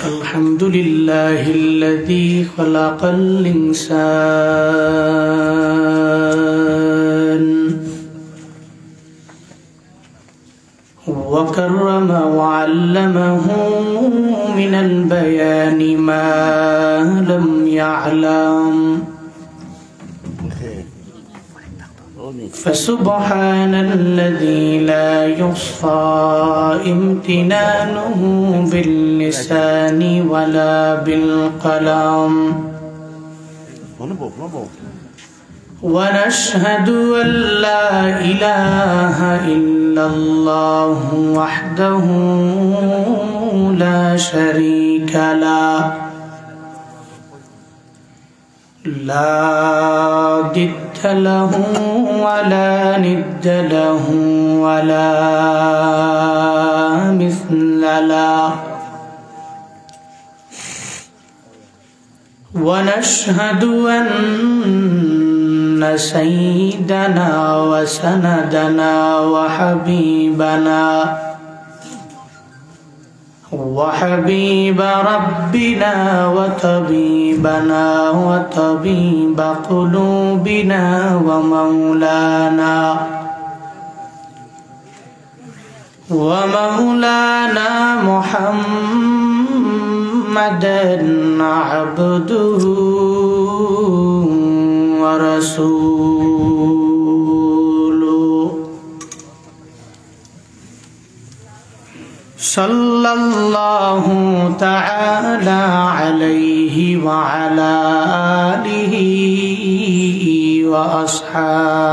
الحمد لله الذي خلق الإنسان وكرم وعلمه من البيان ما لم يعلم فسبحان الذي لا يحصى امتنانه باللسان ولا بالقلم ونشهد أن لا إله إلا الله وحده لا شريك له لا ضد له ولا ند له ولا مثل له ونشهد أن سيدنا وسندنا وحبيب ربنا وطبيبنا وطبيب قلوبنا ومولانا محمدا عبده ورسوله صلى الله تعالى عليه وعلى آله وأصحابه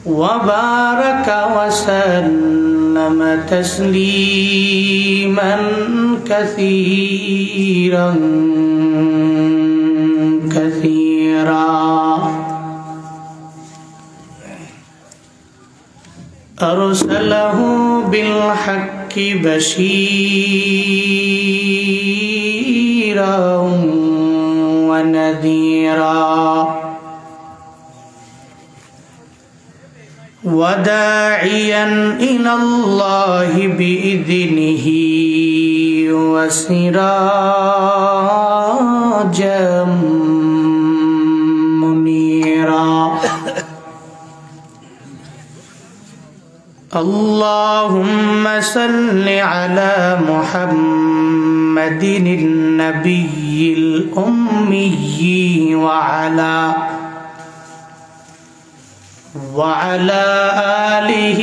وبارك وسلم تسليما كثيرا أرسله بالحق بشيرا ونذيرا وداعيا إلى الله بإذنه وسراجا منيرا اللهم صل على محمد النبي الأمي وعلى آله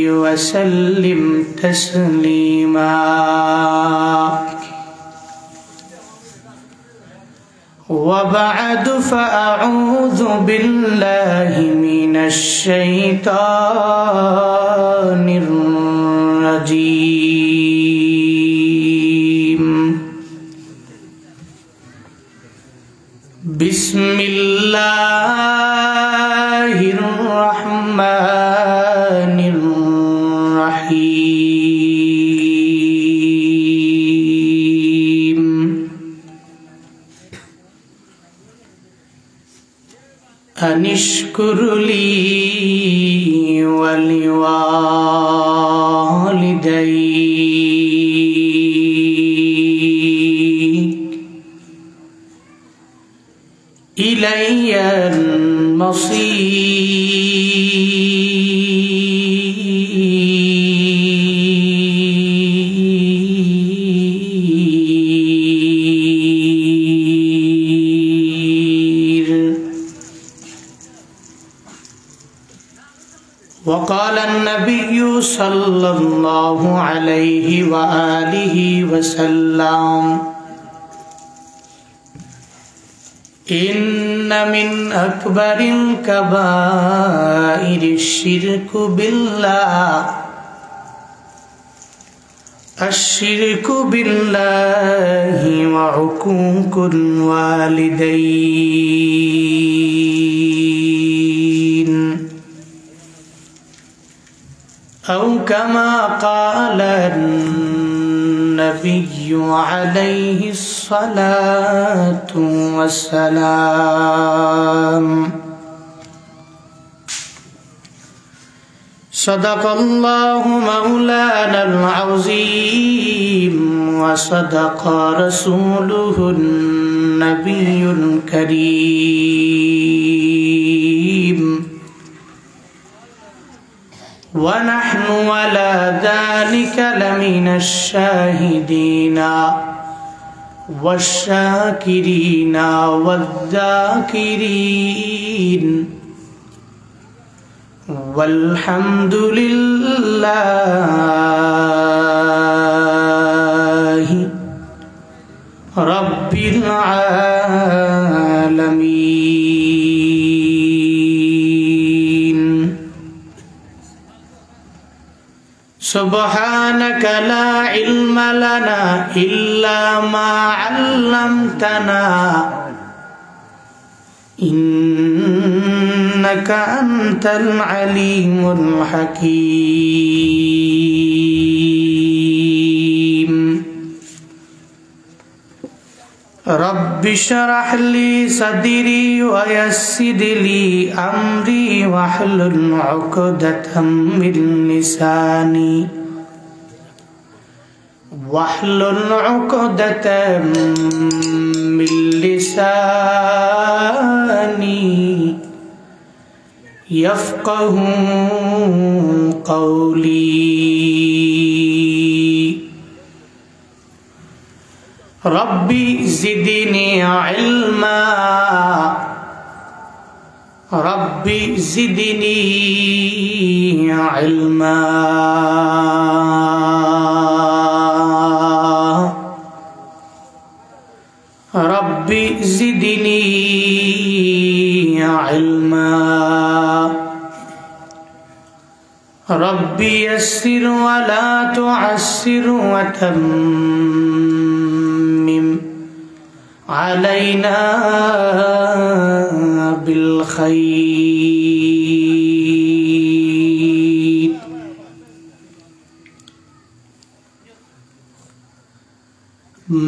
وسلم تسليما وبعد فأعوذ بالله من الشيطان الرجيم بسم الله الرحمن الرحيم أن اشكر لي ولوالديك إلي المصير. وقال النبي صلى الله عليه وآله وسلم إن من أكبر الكبائر الشرك بالله وعقوق الوالدين أو كما قال النبي عليه الصلاة والسلام صدق الله مولانا العظيم وصدق رسوله النبي الكريم ونحن على ذلك لمن الشاهدين والشاكرين والذاكرين والحمد لله رب العالمين سبحانك لا علم لنا إلا ما علمتنا إنك أنت العليم الحكيم رب اشرح لي صدري ويسر لي أمري واحلل عقدة من لساني يفقه قولي ربي زدني علما ربي زدني علما ربي زدني علما ربي يسر ولا تعسر وتمم علينا بالخير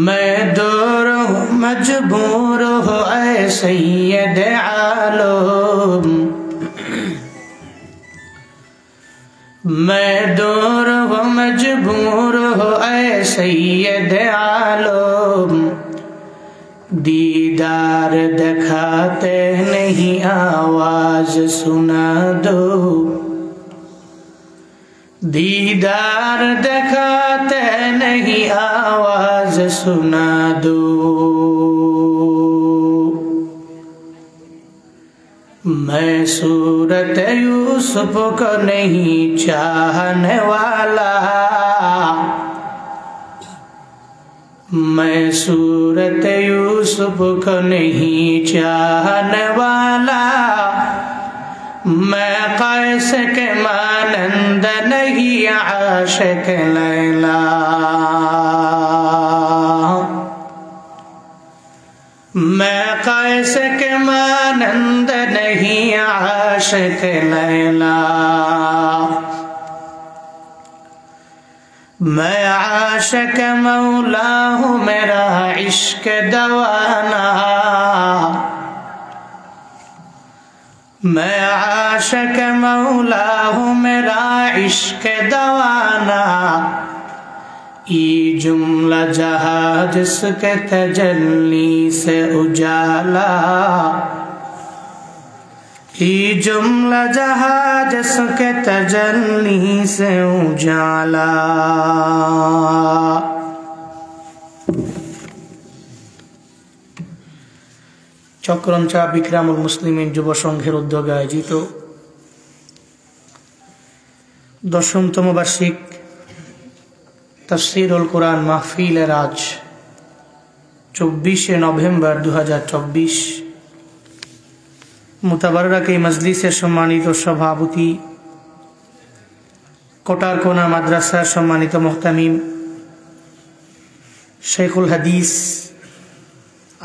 मैं दूर हूँ मजबूर हो ऐ सैयद आलम मैं दूर हूँ मजबूर हो ऐ सैयद आलम दीदार दिखाते नहीं आवाज सुना दो दीदार दिखाते नहीं आवाज सुना दो मैं सूरत यूसुफ को नहीं चाहने वाला मैं सूरत यूसुफ को नहीं चाहने वाला मैं कैस के मानंद नहीं आशिक लैला मैं कैस के मानंद नहीं आशिक लैला मैं आशिक मौला हूँ मेरा इश्क दवाना मैं आशिक मौला हूँ मेरा इश्क दवाना ये जुमला जहाँ जिसके तजल्ली से उजाला ये जुमला जहाँ जिसके तजल्ली से उजाला চক্রঞ্চা বিক্রামুল মুসলিমিন যুব সংঘের উদ্যোগে আয়োজিত 10তম বার্ষিক তাফসীরুল কুরআন মাহফিলের আজ 24শে নভেম্বর 2024 মুতাবাররাক এই মজলিসের সম্মানিত সভাপতি কোটারকোনা মাদ্রাসার সম্মানিত মুহতামিম শেখুল হাদিস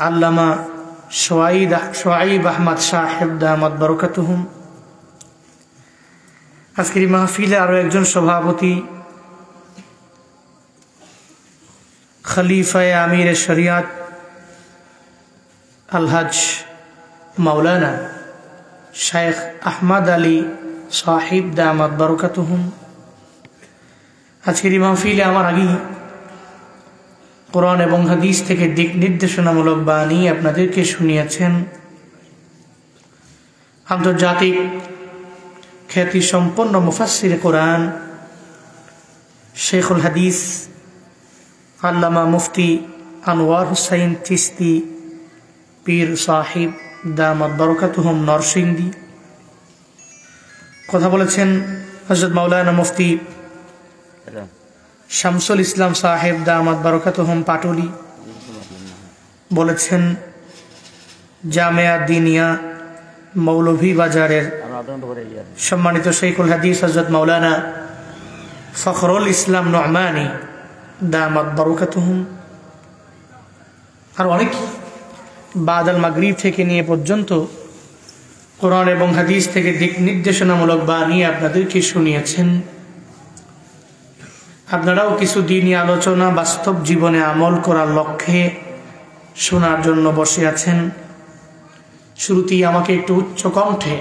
আল্লামা শোয়াইব আহমদ সাহেব দামাত বরকাতুহুম আজকের এই মাহফিলে আরো একজন সভাপতি খলিফায়ে আমির শরিয়াত আলহাজ মাওলানা শাইখ আহমদ আলী সাহিব দামাত বারাকাতুহুম, আজকের এই মাহফিলে আমার আগেই কোরআন এবং হাদিস থেকে দিক নির্দেশনামূলক বাণী আপনাদেরকে শুনিয়েছেন আন্তর্জাতিক খ্যাতি সম্পন্ন মুফাসসির কোরআন শেখুল হাদিস আল্লামা মুফতি আনোয়ার হুসাইন চিশতি পীর সাহিব দামাত বারাকাতুহুম নরসিংদী। কথা বলেছেন হযরত মাওলানা মুফতি শামসুল ইসলাম সাহেব দামাত বারাকাতুহুম পাটুলি। বলেছেন জামিয়া দিনিয়া মৌলভী বাজারের সম্মানিত শেখুল হাদিস হযরত মাওলানা ফখরুল ইসলাম নু'মানী দামাত বারাকাতুহুম। আর অনেক বাদাল মাগরিব থেকে নিয়ে পর্যন্ত কোরআন এবং হাদিস থেকে দিক নির্দেশনামূলক বাণী আপনাদেরকে শুনিয়েছেন। আপনারাও কিছু দিনই আলোচনা বাস্তব জীবনে আমল করার লক্ষ্যে শোনার জন্য বসে আছেন। শুরুতেই আমাকে একটু উচ্চ কণ্ঠে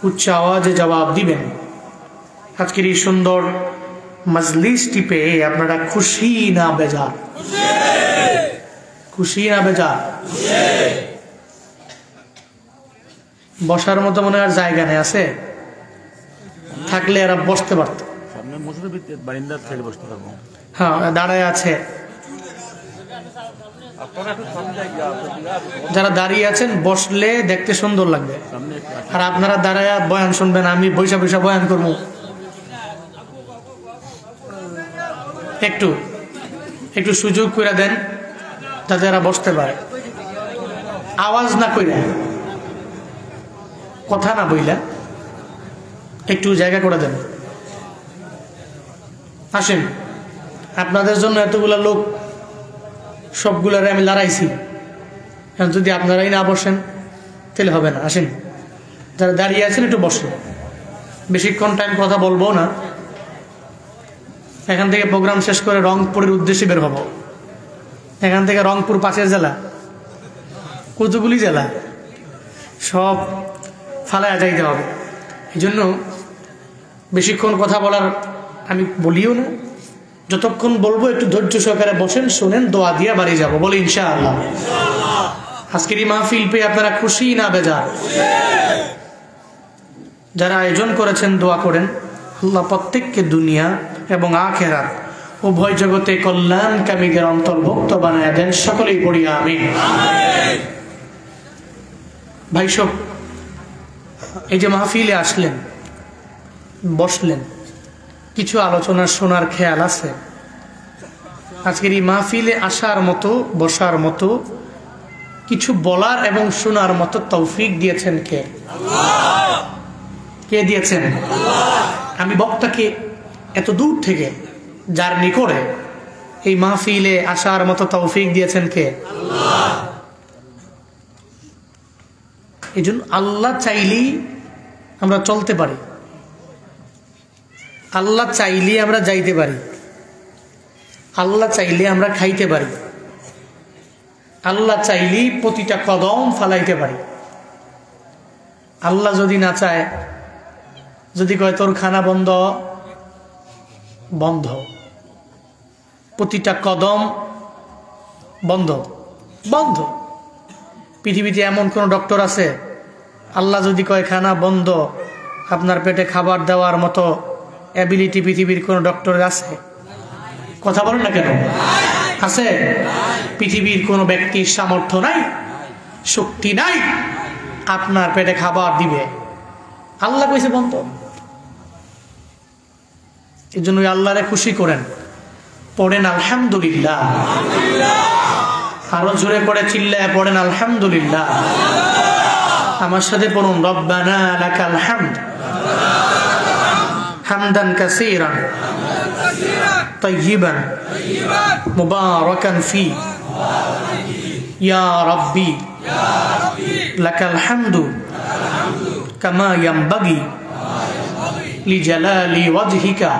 উচ্চ আওয়াজে জবাব দিবেন, আজকের এই সুন্দর মজলিসটি পেয়ে আপনারা খুশি না বেজার? খুশি না বেজার? বসার মতো মনে আর জায়গা নেই, আছে? থাকলে এরা বসতে পারত। হ্যাঁ, দাঁড়ায় আছে। যারা দাঁড়িয়ে আছেন বসলে দেখতে সুন্দর লাগবে, আর আপনারা দাঁড়ায় বয়ান শুনবেন, আমি বৈশা বৈশা বয়ান করবো। একটু একটু সুযোগ করে দেন যাতে এরা বসতে পারে, আওয়াজ না কইরা, কথা না বইলা, একটু জায়গা করে দেন। আসেন, আপনাদের জন্য এতগুলা লোক, সবগুলারে আমি লড়াইছি, যদি আপনারাই না বসেন তাহলে হবে না। আসেন, যারা দাঁড়িয়ে আছেন একটু বসেন, বেশিক্ষণ টাইম কথা বলবো না। এখান থেকে প্রোগ্রাম শেষ করে রংপুরের উদ্দেশ্যে বের হব। এখান থেকে রংপুর পাশের জেলা, কতগুলি জেলা, সব ফালায়া যাইতে হবে। এই জন্য বেশিক্ষণ কথা বলার আমি বলিও না, যতক্ষণ বলবো একটু ধৈর্য সহকারে বসেন, শোনেন, দোয়া দিয়ে বাড়ি যাব, বলি ইনশাআল্লাহ। আজকের এই মাহফিল পেয়ে আপনারা খুশি না বেজার? যারা আয়োজন করেছেন দোয়া করেন, আল্লাহ প্রত্যেককে দুনিয়া এবং আখিরাত উভয় জগতে কল্যাণকামীদের অন্তর্ভুক্ত বানায় দেন, সকলেই পড়ি আমিন। ভাই সব, এই যে মাহফিলে আসলেন, বসলেন, কিছু আলোচনা শোনার খেয়াল আছে? আজকের এই মাহফিলে আসার মতো, বসার মতো, কিছু বলার এবং শোনার মতো তৌফিক দিয়েছেন কে? কে দিয়েছেন? আমি বক্তাকে এত দূর থেকে জার্নি করে এই মাহফিলে আসার মতো তৌফিক দিয়েছেন কে? এই জন্য আল্লাহ চাইলেই আমরা চলতে পারি, আল্লাহ চাইলে আমরা যাইতে পারি, আল্লাহ চাইলে আমরা খাইতে পারি, আল্লাহ চাইলেই প্রতিটা কদম ফালাইতে পারি। আল্লাহ যদি না চায়, যদি কয় তোর খানা বন্ধ, বন্ধ, প্রতিটা কদম বন্ধ, বন্ধ। পৃথিবীতে এমন কোন ডক্টর আছে, আল্লাহ যদি কয় খানা বন্ধ, আপনার পেটে খাবার দেওয়ার মতো অ্যাবিলিটি পৃথিবীর কোন ডক্টরের আছে? কথা বলেন না কেন? আছে? পৃথিবীর কোন ব্যক্তির সামর্থ্য নাই, শক্তি নাই আপনার পেটে খাবার দিবে। আল্লাহ কইছে বন্ধ। এই জন্য আল্লাহরে খুশি করেন, পড়েন আলহামদুলিল্লাহ, আরো জোরে করে চিল্লায় পড়েন আলহামদুলিল্লাহ। আমার সাথে পড়ুন, রব্বানা লাকাল হামদ হামদান কাসীরান তাইয়িবান মুবারাকান ফি ইয়া রাব্বি লাকাল হামদু কামা ইয়ানবাগি লিজালালি ওয়াজহিকা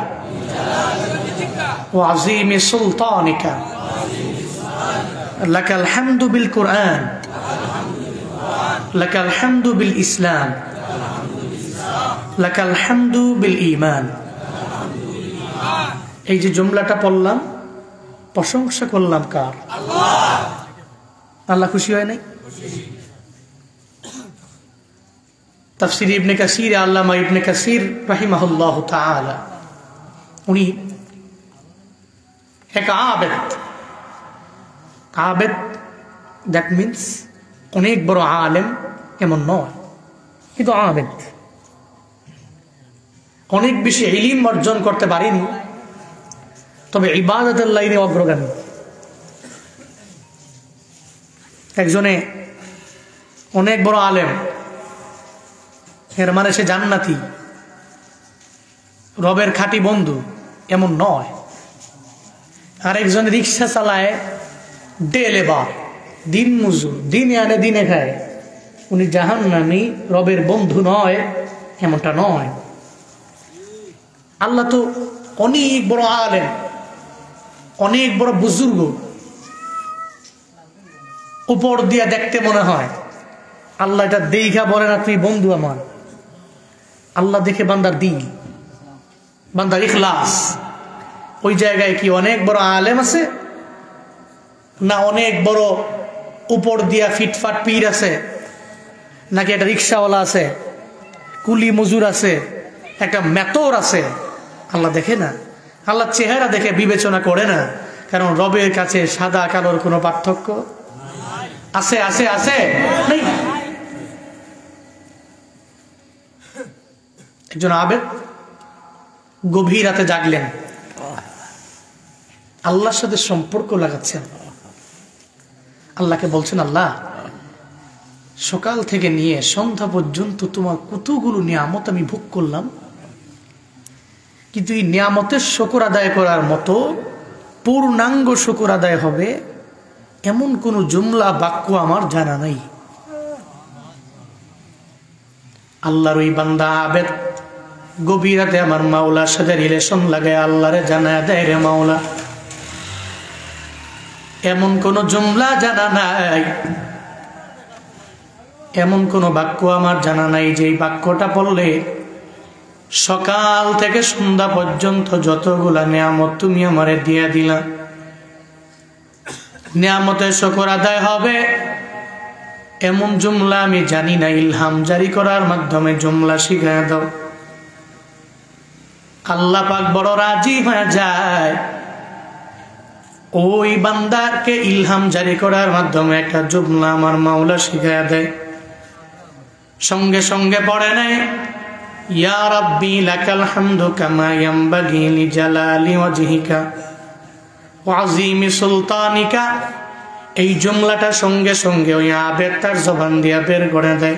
ওয়া আযীমি সুলতানিকা লাকাল হামদু বিল কুরআন, লাকাল হামদু বিল ইসলাম, লাকাল হামদু বিল ঈমান। এই যে জুমলাটা পড়লাম, প্রশংসা করলাম কার? আল্লাহ খুশি হয় নাই? তাফসীর ইবনে কাসীর, আল্লামা ইবনে কাসীর রাহিমাহুল্লাহু তাআলা, উনি এক আবেদ। আবেদ দ্যাট মিনস অনেক বড় আলেম এমন নয়, কিন্তু আবেদ। অনেক বেশি ইলম অর্জন করতে পারেনি, তবে ইবাদতের লাইনে অগ্রগামী। একজনে অনেক বড় আলেম, এর মানে সে জান্নাতি, রবের খাঁটি বন্ধু এমন নয়। আরেকজন রিক্সা চালায়, ডে লেবার, দিন মজুর, দিনে আনে দিনে খায়, উনি জাহান্নামী, রবের বন্ধু নয়, এমনটা নয়। আল্লাহ তো অনেক বড় আলেম, অনেক বড় বুজুর্গ, উপর দিয়া দেখতে মনে হয় আল্লাহ এটা দেখা বলে না তুই বন্ধু আমার। আল্লাহ দেখে বান্দার দিল, বান্দার ইখলাস। ওই জায়গায় কি অনেক বড় আলেম আছে, না অনেক বড় উপর দিয়া ফিটফাট পীর আছে, নাকি একটা রিক্সাওয়ালা আছে, কুলি মজুর আছে, একটা মেতর আছে? আল্লাহ দেখে না। আল্লাহ চেহারা দেখে বিবেচনা করে না, কারণ রবের কাছে সাদা কালোর কোনো পার্থক্য আছে? আছে আছে নেই। একজন আবেদ গভীর রাতে জাগলেন, আল্লাহর সাথে সম্পর্ক লাগাচ্ছেন, আল্লাহকে বলছেন, আল্লাহ সকাল থেকে নিয়ে সন্ধ্যা পর্যন্ত তোমার কতগুলো নিয়ামত আমি ভোগ করলাম, কিন্তু এই নিয়ামতের শুকর আদায় করার মতো পূর্ণাঙ্গ শুকর আদায় হবে এমন কোন জুমলা বাক্য আমার জানা নাই। আল্লাহর ওই বান্দা আবেদ গভীর রাতে আমার মাওলার সাথে রিলেশন লাগায় আল্লাহরে জানায় দেয়, রে মাওলা এমন কোন জুমলা জানা নাই, এমন কোন বাক্য আমার জানা নাই যে এই বাক্যটা পড়লে সকাল থেকে সন্ধ্যা পর্যন্ত যতগুলা নিয়ামত তুমি আমারে দিয়া দিলা, নিয়ামতের শুকর আদায় হবে এমন জুমলা আমি জানি না। ইলহাম জারি করার মাধ্যমে জুমলা শিখায় দাও। আল্লাহ পাক বড় রাজি হয়ে যায় ওই বান্দাকে ইলহাম জারি করার মাধ্যমে একটা জুমলা আমার মাওলা শিখায় দেয়। সঙ্গে সঙ্গে পড়ে নেয়, ইয়া রাব্বি লাকাল হামদু কামা ইয়ামবাগি লিজালালি ওয়াজহিকা ওয়া আযীমি সুলতানিকা। এই জুমলাটা সঙ্গে সঙ্গে ওই আবেদ তার জবান দিয়া বের করে দেয়।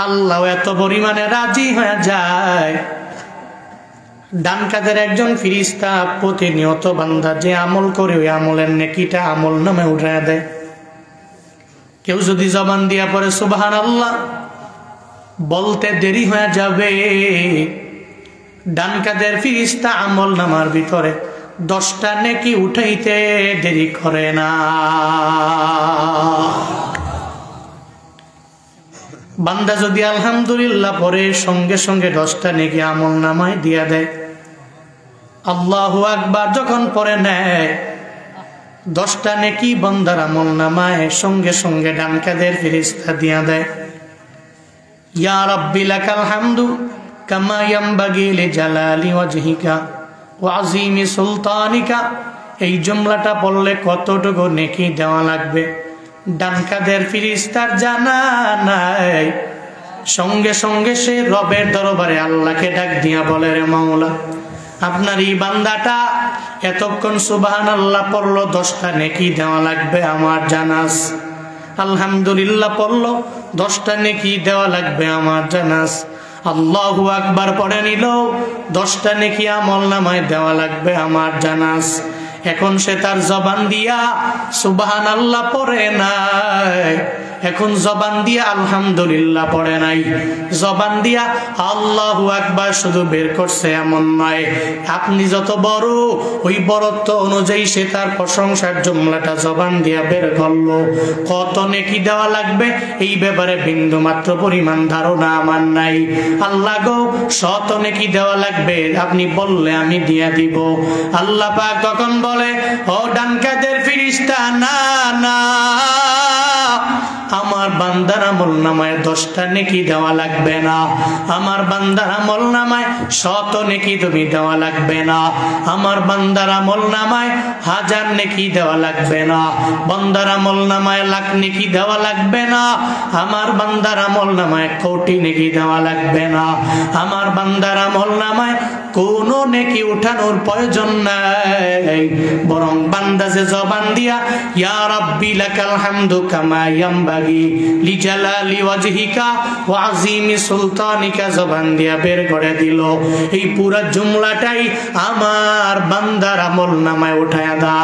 আল্লাহ এত পরিমাণে রাজি হয়ে যায়, ডান কাদের একজন ফেরেশতা প্রতিনিয়ত বান্দা যে আমল করে ওই আমলের নেকিটা আমল নামে উঠায় দেয়। কেউ যদি জবান দিয়া পড়ে সুবহানাল্লাহ, বলতে দেরি হয়ে যাবে, ডান কাদের ফেরেশতা আমল নামার ভিতরে 10টা নেকি উঠাইতে দেরি করে না। বান্দা যদি আলহামদুলিল্লাহ পরে সঙ্গে সঙ্গে 10টা নেকি আমল নামায় দিয়া দেয়। আল্লাহু আকবার যখন পরে নেয়, 10টা নেকি বান্দার আমল নামায় সঙ্গে সঙ্গে ডান কাদের ফেরেশতা দিয়া দেয়। ইয়া রাব্বি লাকাল হামদু কামা ইয়ামবাগি লিজালালি ওয়াজহিকা ওয়া আযীমি সুলতানিকা। এই জুমলাটা পড়লে কতটুকু নেকি দেওয়া লাগবে ডান কাদের ফেরেশতার জানা নাই। সঙ্গে সঙ্গে সে রবের দরবারে আল্লাহকে ডাক দিয়া বলে, রে মাওলা আপনার এই বান্দাটা এতক্ষণ সুবহানাল্লাহ পড়লো, 10টা নেকি দেওয়া লাগবে আমার জানাস। আলহামদুলিল্লাহ পড়লো, 10টা নেকি দেওয়া লাগবে আমার জানাস। আল্লাহু আকবার পড়ে নিল, 10টা নেকি আমল নামায় দেওয়া লাগবে আমার জানাস। এখন সে তার জবান দিয়া সুবহানাল্লাহ পড়ে নাই, এখন জবান দিয়া আলহামদুলিল্লাহ পড়ে নাই, জবান দিয়া আল্লাহু আকবার শুধু বের করছে এমন নয়, আপনি যত বড় ওই বড়ত্ব অনুযায়ী সে তার প্রশংসার জুমলাটা জবান দিয়া বের করলো। কত নেকি দেওয়া লাগবে এই ব্যাপারে বিন্দু মাত্র পরিমাণ ধারণা আমার নাই। আল্লাহ গো শত নেকি দেওয়া লাগবে, আপনি বললে আমি দিয়া দিব। আল্লাহ পাক তখন বলে, ও ডান কাঁধের ফেরেশতা, না না, আমার বান্দার আমল নামায় 10টা নেকি দেওয়া লাগবে না, আমার বান্দার আমল নামায় 100 নেকি তুমি দেওয়া লাগবে না, আমার বান্দার আমল নামায় 1000 নেকি দেওয়া লাগবে না, বান্দার আমল নামায় 1,00,000 নেকি দেওয়া লাগবে না, আমার বান্দার আমল নামায় 1,000,000 নেকি দেওয়া লাগবে না, আমার বান্দার আমল নামায় কোনো নেকি উঠানোর প্রয়োজন নাই। বরং বান্দা যে জবান দিয়া ইয়া রাব্বি লাকাল হামদু কামা ইয়ামবাগি লিজালালি ওয়াজহিকা ওয়া আযীমি সুলতানিকা জবান দিয়া বের করে দিল, এই পুরো জুমলাটাই আমার বান্দার আমল নামায় উঠায়া দাও।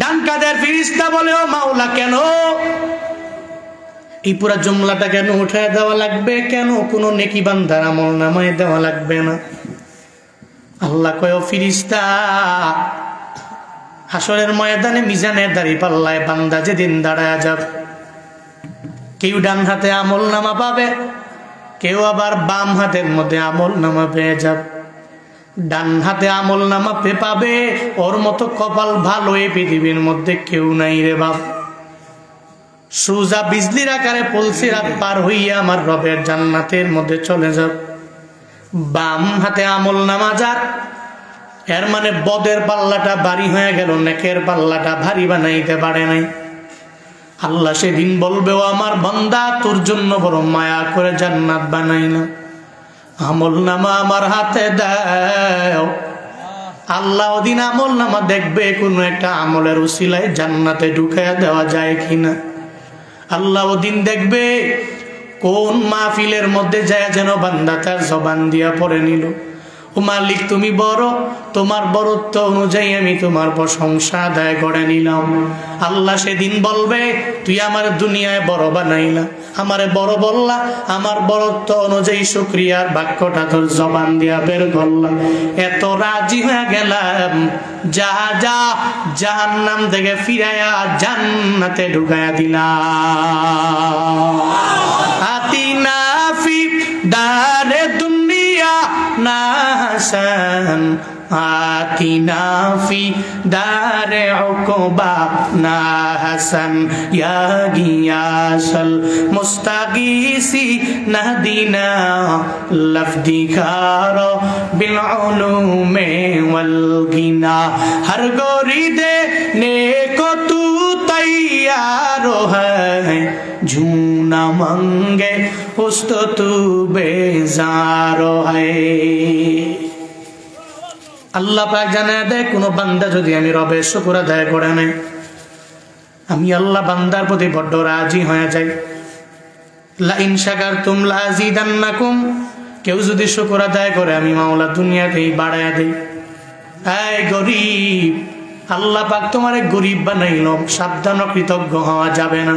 ডান কাঁধের ফেরেশতা বলে, ও মাওলা কেন এই পুরা জুমলাটা কেন উঠায় দেওয়া লাগবে, কেন কোনো নেকি বান্দার আমল নামায় দেওয়া লাগবে না? আল্লাহ কয়, ও ফেরেশতা, হাসরের ময়দানে মিজানের দাড়ি পাল্লায় বান্দা যেদিন দাঁড়ায় যাবে, কেউ ডান হাতে আমল নামা পাবে, কেউ আবার বাম হাতের মধ্যে আমল নামা পেয়ে যাবে। ডান হাতে আমল নামা পাবে, ওর মতো কপাল ভালো এই পৃথিবীর মধ্যে কেউ নাই রে বাপ। সুজা বিজলির আকারে পলসিরাত পার হইয়া আমার রবের জান্নাতের মধ্যে চলে যাব। বাম হাতে আমল নামা যার, এর মানে বদের পাল্লাটা ভারী হয়ে গেল, নেকের পাল্লাটা ভারী বানাইতে পারে নাই। আল্লাহ সেদিন বলবে, ও আমার বান্দা, তোর জন্য বড় মায়া করে জান্নাত বানাই না, আমল নামা আমার হাতে দাও। আল্লাহ ওদিন আমল নামা দেখবে কোন একটা আমলের উসিলায় জান্নাতে ঢুকাইয়া দেওয়া যায় কিনা। আল্লাহ ওদিন দেখবে কোন মাহফিলের মধ্যে যায় যেন বান্দা তার জবান দিয়া পড়ে নিল, ও মালিক তুমি বড়, তোমার বড়ত্ব অনুযায়ী আমি তোমার প্রশংসা আদায় করে নিলাম। আল্লাহ সেদিন বলবে, তুই আমার দুনিয়ায় বড় বানাইলা, আমারে বড় বললা, আমার বড়ত্ব অনুযায়ী শুকরিয়ার বাক্যটা তোর জবান দিয়া বের করলাম, এত রাজি হয়ে গেলাম, যা যা জাহান্নাম থেকে ফিরাইয়া জান্নাতে ঢুকাইয়া দিলাম। আতিনা ফি দারে দুনিয়া না হাসান, আতিনা ফি দারে উকবা না হাসান, ইয়া গিয়াসাল মুস্তাগীসি নাহদিনা লফদিকার বিল উলুমে ওয়াল গিনা, হর গরিদে নেকো তু তৈয়ার है, झूना मंगे उस्त तू बेजारो है। আল্লাহ পাক জানায় দেয়, কোন বান্দা যদি আমি রবের শুকর আদায় করে নেই, আমি আল্লাহ বান্দার প্রতি বড্ড রাজি হয়ে যাই। লা ইন শাকারতুম লা আযীদান্নাকুম, কেউ যদি শুকর আদায় করে আমি মাওলা দুনিয়াতেই বাড়ায়া দেই। এই গরিব, আল্লাহ পাক তোমারে গরিব বানাইল, সাবধান, কৃতজ্ঞ হওয়া যাবে না।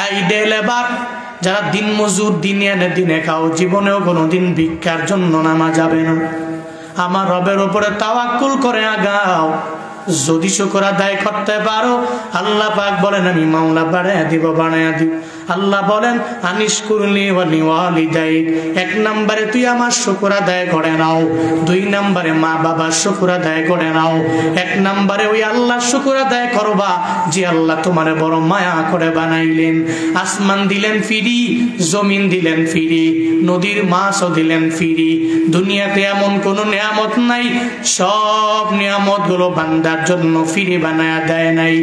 এই ডে লেবার, যারা দিন মজুর, দিনে এনে দিনে খাও, জীবনেও কোনোদিন ভিক্ষার জন্য নামা যাবে না। আমার রবের উপরে তাওয়াক্কুল করে আগাও, যদি শুকর আদায় করতে পারো আল্লাহ পাক বলেন আমি মাওলা বাড়ায়া দিব, বাড়ায়া দিব। আল্লাহ বলেন আনিশকুরলি ওয়া লিওয়ালিদাইক, 1 নম্বরে তুই আমার শুকর আদায় করে নাও, 2 নম্বরে মা বাবার শুকর আদায় করে নাও, 1 নম্বরে ওই আল্লাহর শুকর আদায় করবা যে আল্লাহ তোমারে বড় মায়া করে বানাইলেন। আসমান দিলেন ফিরি, জমিন দিলেন ফিরি, নদীর মাছও দিলেন ফিরি। দুনিয়াতে এমন কোন নিয়ামত নাই, সব নিয়ামত গুলো বান্দার জন্য ফিরি বানায়া দেয় নাই।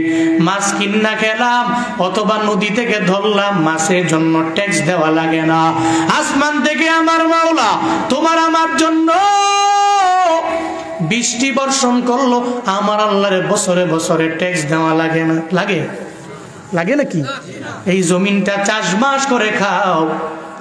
মাছ কিন্না খেলাম অথবা নদী থেকে ধরলাম, মাছের জন্য ট্যাক্স দেওয়া লাগে না। আসমান থেকে আমার মাওলা তোমার আমার জন্য বৃষ্টি বর্ষণ করলো, আমার আল্লাহর বছরে বছরে ট্যাক্স দেওয়া লাগে না। লাগে? লাগে নাকি? এই জমিনটা চাষবাস করে খাও,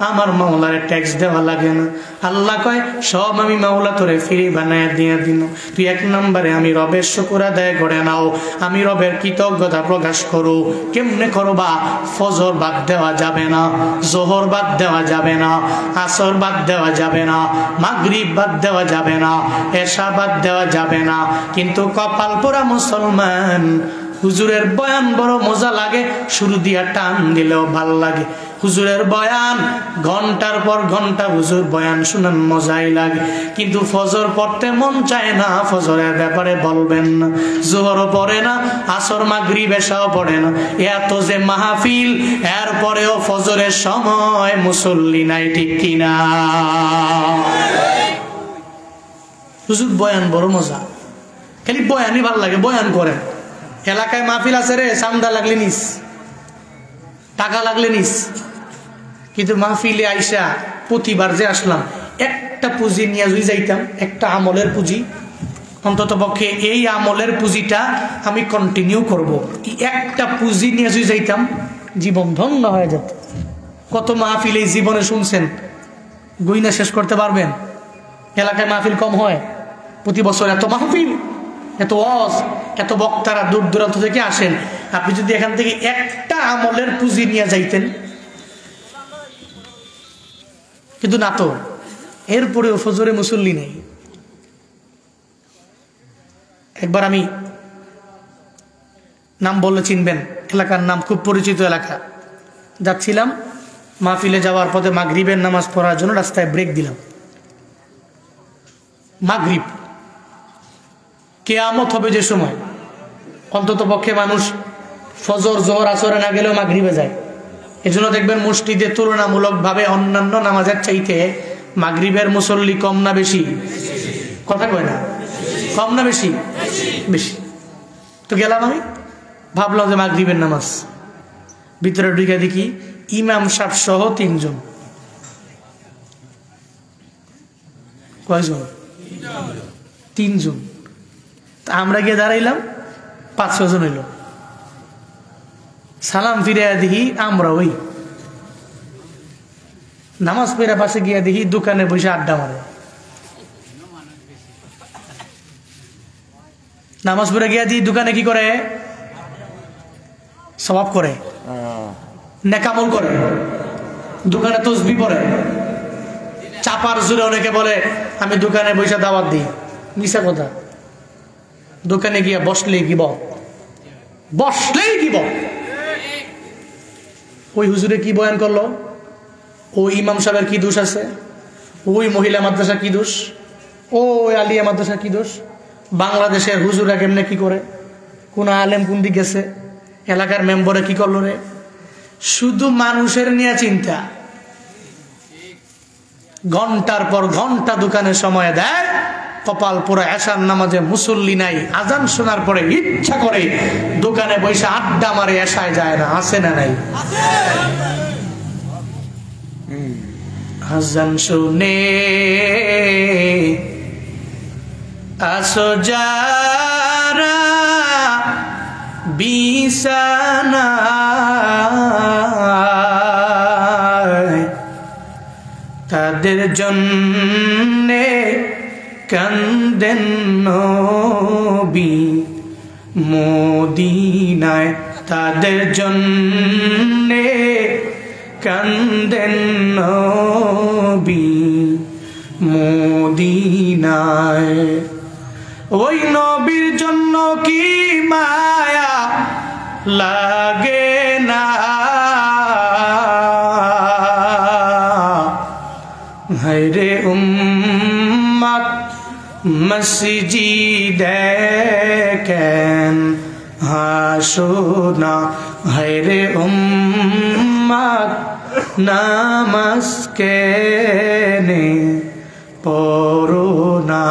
আমার মাওলার ট্যাক্স দেওয়া লাগে না। আল্লাহ কয় সব আমি মাওলা তোরে ফ্রি বানায় দিয়ে দিন, তুই 1 নম্বরে আমি রবের শুকর আদায় করে নাও, আমি রবের কৃতজ্ঞতা প্রকাশ করো। কেমনে করবা? ফজর বাদ দেওয়া যাবে না, জোহর বাদ দেওয়া যাবে না, আসর বাদ দেওয়া যাবে না, মাগরিব বাদ দেওয়া যাবে না, এশা বাদ দেওয়া যাবে না। কিন্তু কপাল পোড়া মুসলমান, হুজুরের বয়ান বড় মজা লাগে, শুরু দিয়া টান দিলেও ভাল লাগে। হুজুরের বয়ান ঘন্টার পর ঘন্টা হুজুর বয়ান শুনান, মজাই লাগে, কিন্তু ফজর পড়তে মন চায় না, ফজরের ব্যাপারে বলবেন না। জোহরও পড়ে না, আসর মাগরিব এশাও পড়ে না। এত যে মাহফিল, এরপরেও ফজরের সময় মুসল্লি নাই, ঠিক কিনা? হুজুর বয়ান বড় মজা, খালি বয়ানই ভাল লাগে, বয়ান করেন। এলাকায় মাহফিল আছে রে, চান্দা লাগলে নিস, টাকা লাগলে নিস, কিন্তু মাহফিলে আইসা প্রতিবার যে আসলাম, একটা পুঁজি নিয়ে যদি যাইতাম, একটা আমলের পুঁজি, অন্তত পক্ষে এই আমলের পুঁজিটা আমি কন্টিনিউ করব, একটা পুঁজি নিয়ে যদি যাইতাম, জীবন ধন্য হয়ে যেত। কত মাহফিল এই জীবনে শুনছেন, গুইনা শেষ করতে পারবেন? এলাকায় মাহফিল কম হয়, প্রতি বছর এত মাহফিল, এত ওয়াজ, এত বক্তারা দূর দূরান্ত থেকে আসেন। আপনি যদি এখান থেকে একটা আমলের পুঁজি নিয়ে যাইতেন, কিন্তু না তো, এরপরেও ফজরে মুসল্লি নেই। একবার আমি নাম বললে চিনবেন, এলাকার নাম, খুব পরিচিত এলাকা, যাচ্ছিলাম, মাহফিলে যাওয়ার পথে মাগরিবের নামাজ পড়ার জন্য রাস্তায় ব্রেক দিলাম। মাগরিব, কিয়ামত হবে যে সময়, অন্তত পক্ষে মানুষ ফজর জোহর আসরে না গেলেও মাগরিবে যায়। এজন্য দেখবেন মসজিদে তুলনামূলকভাবে অন্যান্য নামাজের চাইতে মাগরিবের মুসল্লি কম না বেশি? কথা কয় না, কম না বেশি? বেশি। তো গেলাম, আমি ভাবলাম যে মাগরিবের নামাজ, ভিতরে ঢুকে দেখি ইমাম সাহেব সহ 3 জন। কয়জন? 3 জন। আমরা গিয়ে দাঁড়াইলাম, 5-6 জন হইল। সালাম ফিরে দেখি আমরা ওই নামাজ পড়ে পাশে গিয়ে দেখি দোকানে বসে আড্ডা মারে। নামাজ পড়ে গিয়ে দেখি দোকানে কি করে? সওয়াব করে, নেকামল করে, দোকানে তসবিহ পড়ে। চাপার জোরে অনেকে বলে আমি দোকানে বসে দাওয়াত দিই, মিছা কথা। দোকানে গিয়া বসলেই গিব, বসলেই গিব। ওই হুজুরে কি বয়ান করলো, ওই ইমাম সাহেবের কি দোষ আছে, ওই মহিলা মাদ্রাসা কি দোষ, ওই আলিয়া মাদ্রাসা কি দোষ, বাংলাদেশের হুজুরা কেমনে কি করে, কোন আলেম কোন দিক গেছে, এলাকার মেম্বরে কি করলো রে। শুধু মানুষের নিয়ে চিন্তা। ঘন্টার পর ঘন্টা দোকানে সময় দেয়, কপাল পুরো এশার নামাজে মুসল্লি নাই, আজান শোনার পরে ইচ্ছা করে দোকানে বসে আড্ডা মারে, এশায় যায় না। আছে না নাই? আজান শুনে আসো যারা বিছানায়, তাদের জন্যে কান্দেন নবী মদিনায়, তাদের জন্যে কান্দেন নবী মদিনায়। ওই নবীর জন্য কি মায়া লাগে না, হায়রে উম্মত মসজিদে কেন হাসোনা, হায়রে উম্মত নামাজ কেনে পড়ো না।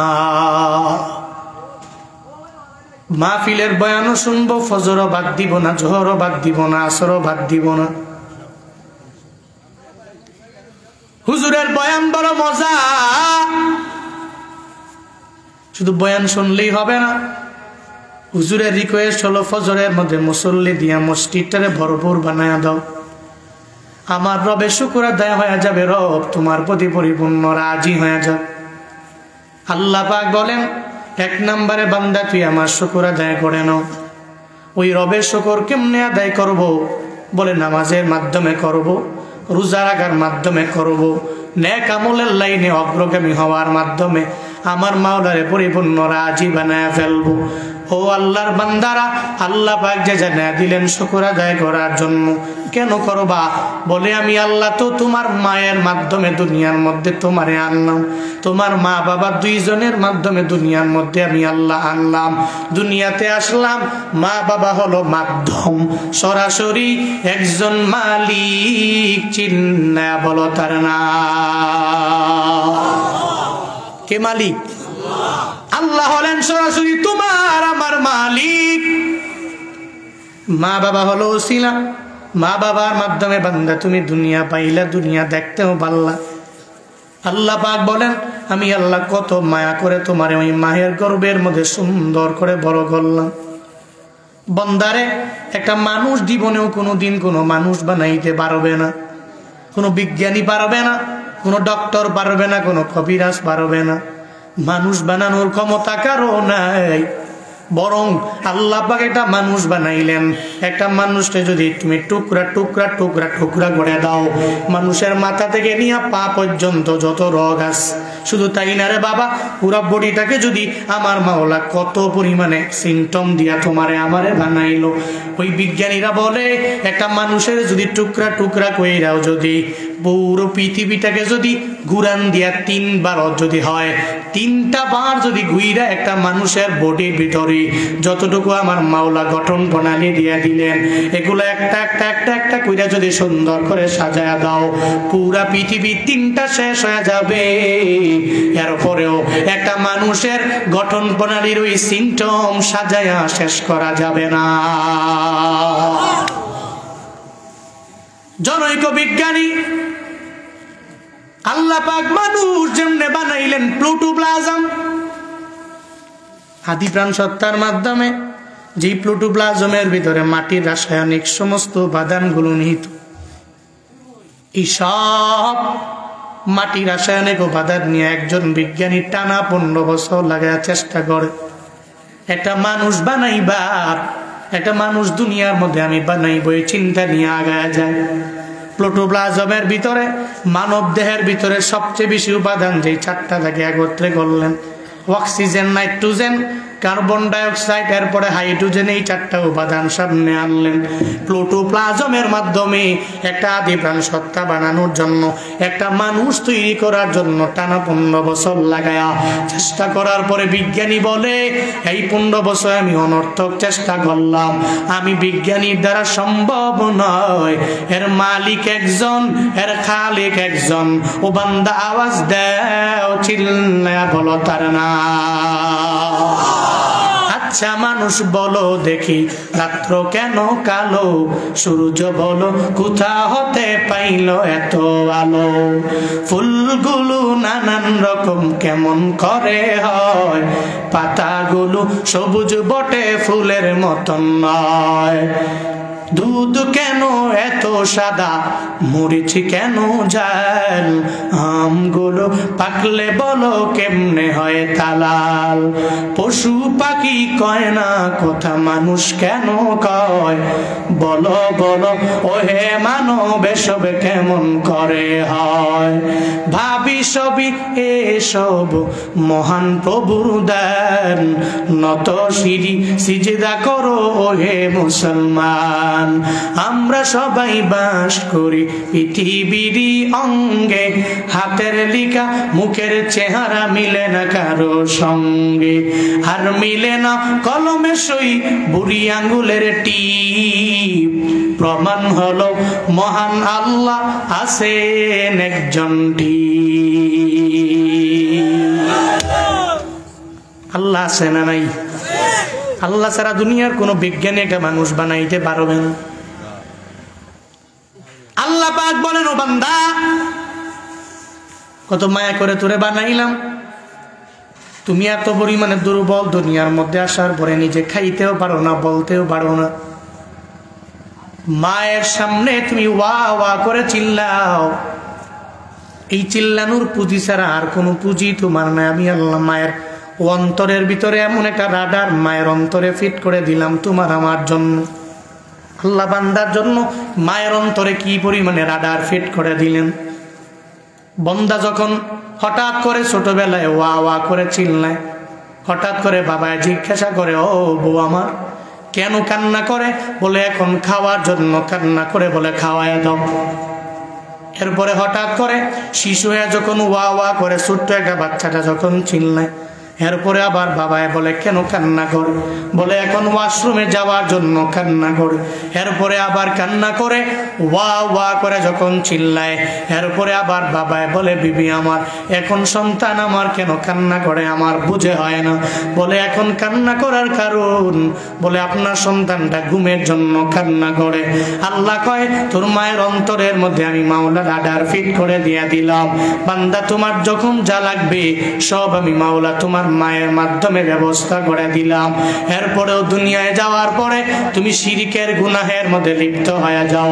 মাহফিলের বয়ানও শুনবো, ফজরও বাদ দিব না, জোহরও বাদ দিব না, আসরও বাদ দিব না। হুজুরের বয়ান বড় মজা। শুধু বয়ান শুনলেই হবে না, হুজুরের রিকোয়েস্ট হলো ফজরের মধ্যে মুসল্লি দিয়া মসজিদটারে ভরপুর বানায়া দাও। আমার রবের শুকর আদায় হয়ে যাবে, রব তোমার প্রতি পরিপূর্ণ রাজি হয়ে যাবে। আল্লাহ পাক বলেন, 1 নম্বরে বান্দা তুই আমার শুকর আদায় করে নাও। ওই রবের শুকর কেমনে আদায় করব? বলে নামাজের মাধ্যমে করব, রোজা রাখার মাধ্যমে করব, নেক আমলের লাইনে অগ্রগামী হওয়ার মাধ্যমে আমার মাওলারে পরিপূর্ণ রাজি বানায় ফেলবো। ও আল্লাহর বান্দারা, আল্লাহ পাক যে জানা দিলেন শুকর আদায় করার জন্য। কেন করবা? বলে আমি আল্লাহ তো তোমার মায়ের মাধ্যমে দুনিয়ার মধ্যে তোমারে আনলাম, তোমার মা বাবা 2 জনের মাধ্যমে দুনিয়ার মধ্যে আমি আল্লাহ আনলাম, দুনিয়াতে আসলাম। মা বাবা হলো মাধ্যম, সরাসরি একজন মালিক চিন্না বলো তার না। কে মালিক? আল্লাহ হলেন সরাসরি তোমার আমার মালিক। মা বাবা হলো ওসিলা, মা বাবার মাধ্যমে বান্দা তুমি দুনিয়া পাইলা, দুনিয়া দেখতেও পারলা। আল্লাহ পাক বলেন, আমি আল্লাহ কত মায়া করে তোমার ওই মায়ের গর্ভের মধ্যে সুন্দর করে বড় করলাম। বন্দারে, একটা মানুষ জীবনেও কোনোদিন কোনো মানুষ বানাইতে পারবে না, কোনো বিজ্ঞানী পারবে না, কোনো ডক্টর পারবে না, কোনো কবিরাজ পারবে না। মানুষ বানানোর ক্ষমতা কারো নাই। বরং আল্লাহ পাক একটা মানুষ বানাইলেন। একটা মানুষকে যদি তুমি টুকরা টুকরা টুকরা টুকরা করে দাও, মানুষের মাথা থেকে নিয়ে পা পর্যন্ত যত রোগ আছে, শুধু তাই না রে বাবা, পুরো বডিটাকে যদি আমার মাওলা কত পরিমাণে সিমটম দিয়া তোমারে আমারে বানাইলো। ওই বিজ্ঞানীরা বলে, একটা মানুষের যদি টুকরা টুকরা কইরাও যদি পুরো পৃথিবীটাকে যদি ঘুরান দিয়া 3 বার যদি হয়, 3টা বার যদি ঘুইরা একটা মানুষের বডির ভিতরে যতটুকু আমার মাওলা গঠন প্রণালী দিয়া দিলেন, এগুলো একটা একটা একটা একটা কইরা যদি সুন্দর করে সাজায়া দাও, পুরা পৃথিবী 3টা শেষ হয়ে যাবে। এরপরেও একটা মানুষের গঠন প্রণালীর ওই সিমটম সাজায়া শেষ করা যাবে না। জনৈক বিজ্ঞানী আল্লাহ পাক মানুষ যেমনে বানাইলেন প্লুটোপ্লাজম, আদি প্রাণ সত্তার মাধ্যমে, যে প্লুটোপ্লাজমের ভিতরে মাটির রাসায়নিক সমস্ত উপাদানগুলো নিহিত। এই সব মাটির রাসায়নিক উপাদান নিয়ে একজন বিজ্ঞানী টানা 15 বছর লাগায় চেষ্টা করে একটা মানুষ বানাইবার, একটা মানুষ দুনিয়ার মধ্যে আমি বানাইব, এই চিন্তা নিয়ে আগায় যায়। প্লুটোপ্লাজমের ভিতরে, মানব দেহের ভিতরে সবচেয়ে বেশি উপাদান যে 4টা থাকে একত্রে করলেন। অক্সিজেন, নাইট্রোজেন, কার্বন ডাইঅক্সাইড, এরপরে হাইড্রোজেন, এই 4টা উপাদান সামনে আনলেন। প্লুটোপ্লাজমের মাধ্যমে একটা আদি প্রাণ সত্তা বানানোর জন্য, একটা মানুষ তৈরি করার জন্য টানা 15 বছর লাগায়া চেষ্টা করার পরে বিজ্ঞানী বলে, এই 15 বছর আমি অনর্থক চেষ্টা করলাম, আমি বিজ্ঞানীর দ্বারা সম্ভব নয়। এর মালিক একজন, এর খালিক একজন। ও বান্দা আওয়াজ দাও, চিল্লায়া বলো তার না। আচ্ছা মানুষ বলো দেখি, রাত্র কেন কালো? সূর্য বলো কোথা হতে পাইল এত আলো? ফুলগুলো নানান রকম কেমন করে হয়? পাতাগুলো সবুজ বটে, ফুলের মতন নয়। দুধ কেন এত সাদা? মরিচ কেন ঝাল? আমগুলো পাকলে বলো কেমনে হয় তালাল? পশু পাখি কয় না কথা, মানুষ কেন কয়? বলো বলো ওহে মানব, এসব কেমন করে হয়? ভাবি সবই এসব মহান প্রভুর দান, নত শিরি সিজদা করো ওহে মুসলমান। আমরা সবাই বাস করি পৃথিবীরই অঙ্গে, হাতের লিখা মুখের চেহারা মিলে না কারো সঙ্গে, আর মিলে না কলমে সই বুড়ি আঙ্গুলের টিপ। প্রমাণ হলো মহান আল্লাহ আছেন একজন আল্লাহ আছে না নাই? আল্লাহ ছাড়া দুনিয়ার কোন বিজ্ঞানী একটা মানুষ বানাইতে পারবেন? আল্লাহ পাক বলেন, ও বান্দা, কত মায়া করে তোরে বানাইলাম, তুমি এত পরিমাণে দুর্বল, দুনিয়ার মধ্যে আসার পরে নিজে খাইতেও পারো না, বলতেও পারো না। মায়ের সামনে তুমি ওয়া ওয়া করে চিল্লাও, এই চিল্লানোর পুঁজি ছাড়া আর কোনো পুঁজি তোমার নাই। আমি আল্লাহ মায়ের অন্তরের ভিতরে এমন একটা রাডার মায়ের অন্তরে ফিট করে দিলাম তোমার আমার জন্য। আল্লাহ বান্দার জন্য মায়ের অন্তরে কি পরিমাণে রাডার ফিট করে দিলেন। বন্দা যখন হঠাৎ করে ছোটবেলায় ওয়া ওয়া করে চিল্লায়, হঠাৎ করে বাবায় জিজ্ঞাসা করে, ও বউ আমার কেন কান্না করে? বলে এখন খাওয়ার জন্য কান্না করে, বলে খাওয়ায় দাও। এরপরে হঠাৎ করে শিশু হয়ে যখন ওয়া ওয়া করে, ছোট্ট একটা বাচ্চাটা যখন চিল্লায়, এরপরে আবার বাবায় বলে কেন কান্না করে? বলে এখন ওয়াশরুমে যাওয়ার জন্য কান্না করে। এরপরে আবার কান্না করে ওয়া ওয়া করে যখন চিল্লায়, এরপরে আবার বাবায় বলে বিবি আমার এখন সন্তান আমার কেন কান্না করে আমার বুঝে হয় না। বলে এখন কান্না করার কারণ, বলে আপনার সন্তানটা ঘুমের জন্য কান্না করে। আল্লাহ কয় তোর মায়ের অন্তরের মধ্যে আমি মাওলা রাডার ফিট করে দিয়ে দিলাম। বান্দা তোমার যখন যা লাগবে সব আমি মাওলা তোমার মায়ের মাধ্যমে ব্যবস্থা করে দিলাম। এরপরেও দুনিয়ায় যাওয়ার পরে তুমি শিরকের গুনাহের মধ্যে লিপ্ত হয়ে যাও,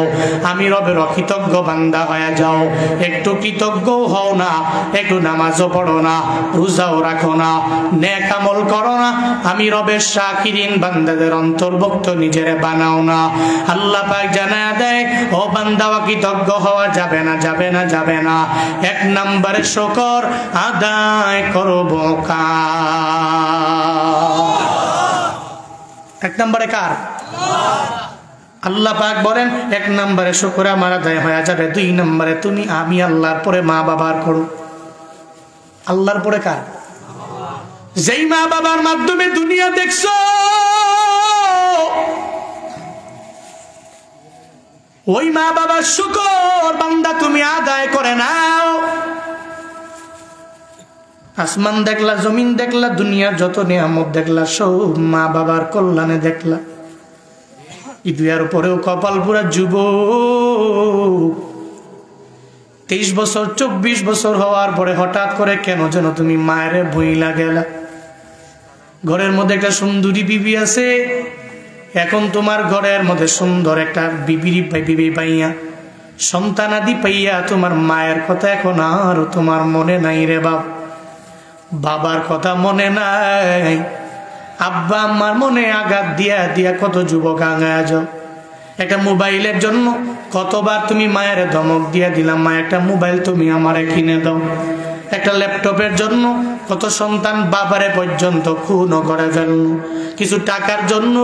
আমি রবের অকৃতজ্ঞ বান্দা হয়ে যাও। একটু কৃতজ্ঞও হও না, একটু নামাজও পড়ো না, রোজাও রাখো না, নেক আমল করো না, আমি রবের শাকিরিন বান্দাদের অন্তর্ভুক্ত নিজের বানাও না। আল্লাহ পাক জানায়া দেয়, ও বান্দা অকৃতজ্ঞ হওয়া যাবে না, যাবে না, যাবে না। এক নম্বরে শুকর আদায় করব কার? এক নম্বরে কার? আল্লাহ পাক বলেন এক নম্বরে শুকর আমার আদায় হয়ে যাবে। দুই নম্বরে তুমি আমি আল্লাহর পরে মা বাবার করো। আল্লাহর পরে কার? যেই মা বাবার মাধ্যমে দুনিয়া দেখছো, ওই মা বাবার শুকর বান্দা তুমি আদায় করে নাও। আসমান দেখলা, জমিন দেখলা, দুনিয়ার যত নিয়ামত দেখলা, সব মা বাবার কল্যাণে দেখলা। ইদুয়ার উপরেও কপাল পুরা যুবক, 23 বছর 24 বছর হওয়ার পরে হঠাৎ করে কেন যেন তুমি মায়ের ভুইলা গেলা। ঘরের মধ্যে একটা সুন্দরী বিবি আছে, এখন তোমার ঘরের মধ্যে সুন্দর একটা বিবি পাইয়া, সন্তানাদি পাইয়া, তোমার মায়ের কথা এখন আর তোমার মনে নাই রে বাপ। বাবার কথা মনে নাই, আব্বা আম্মার মনে আঘাত দিয়া দিয়া কত যুবক আঙায় যাও। একটা মোবাইলের জন্য কতবার তুমি মায়ের ধমক দিয়া দিলাম, মা একটা মোবাইল তুমি আমারে কিনে দাও। একটা ল্যাপটপের জন্য কত সন্তান বাবারে পর্যন্ত খুনও করে ফেলল। কিছু টাকার জন্য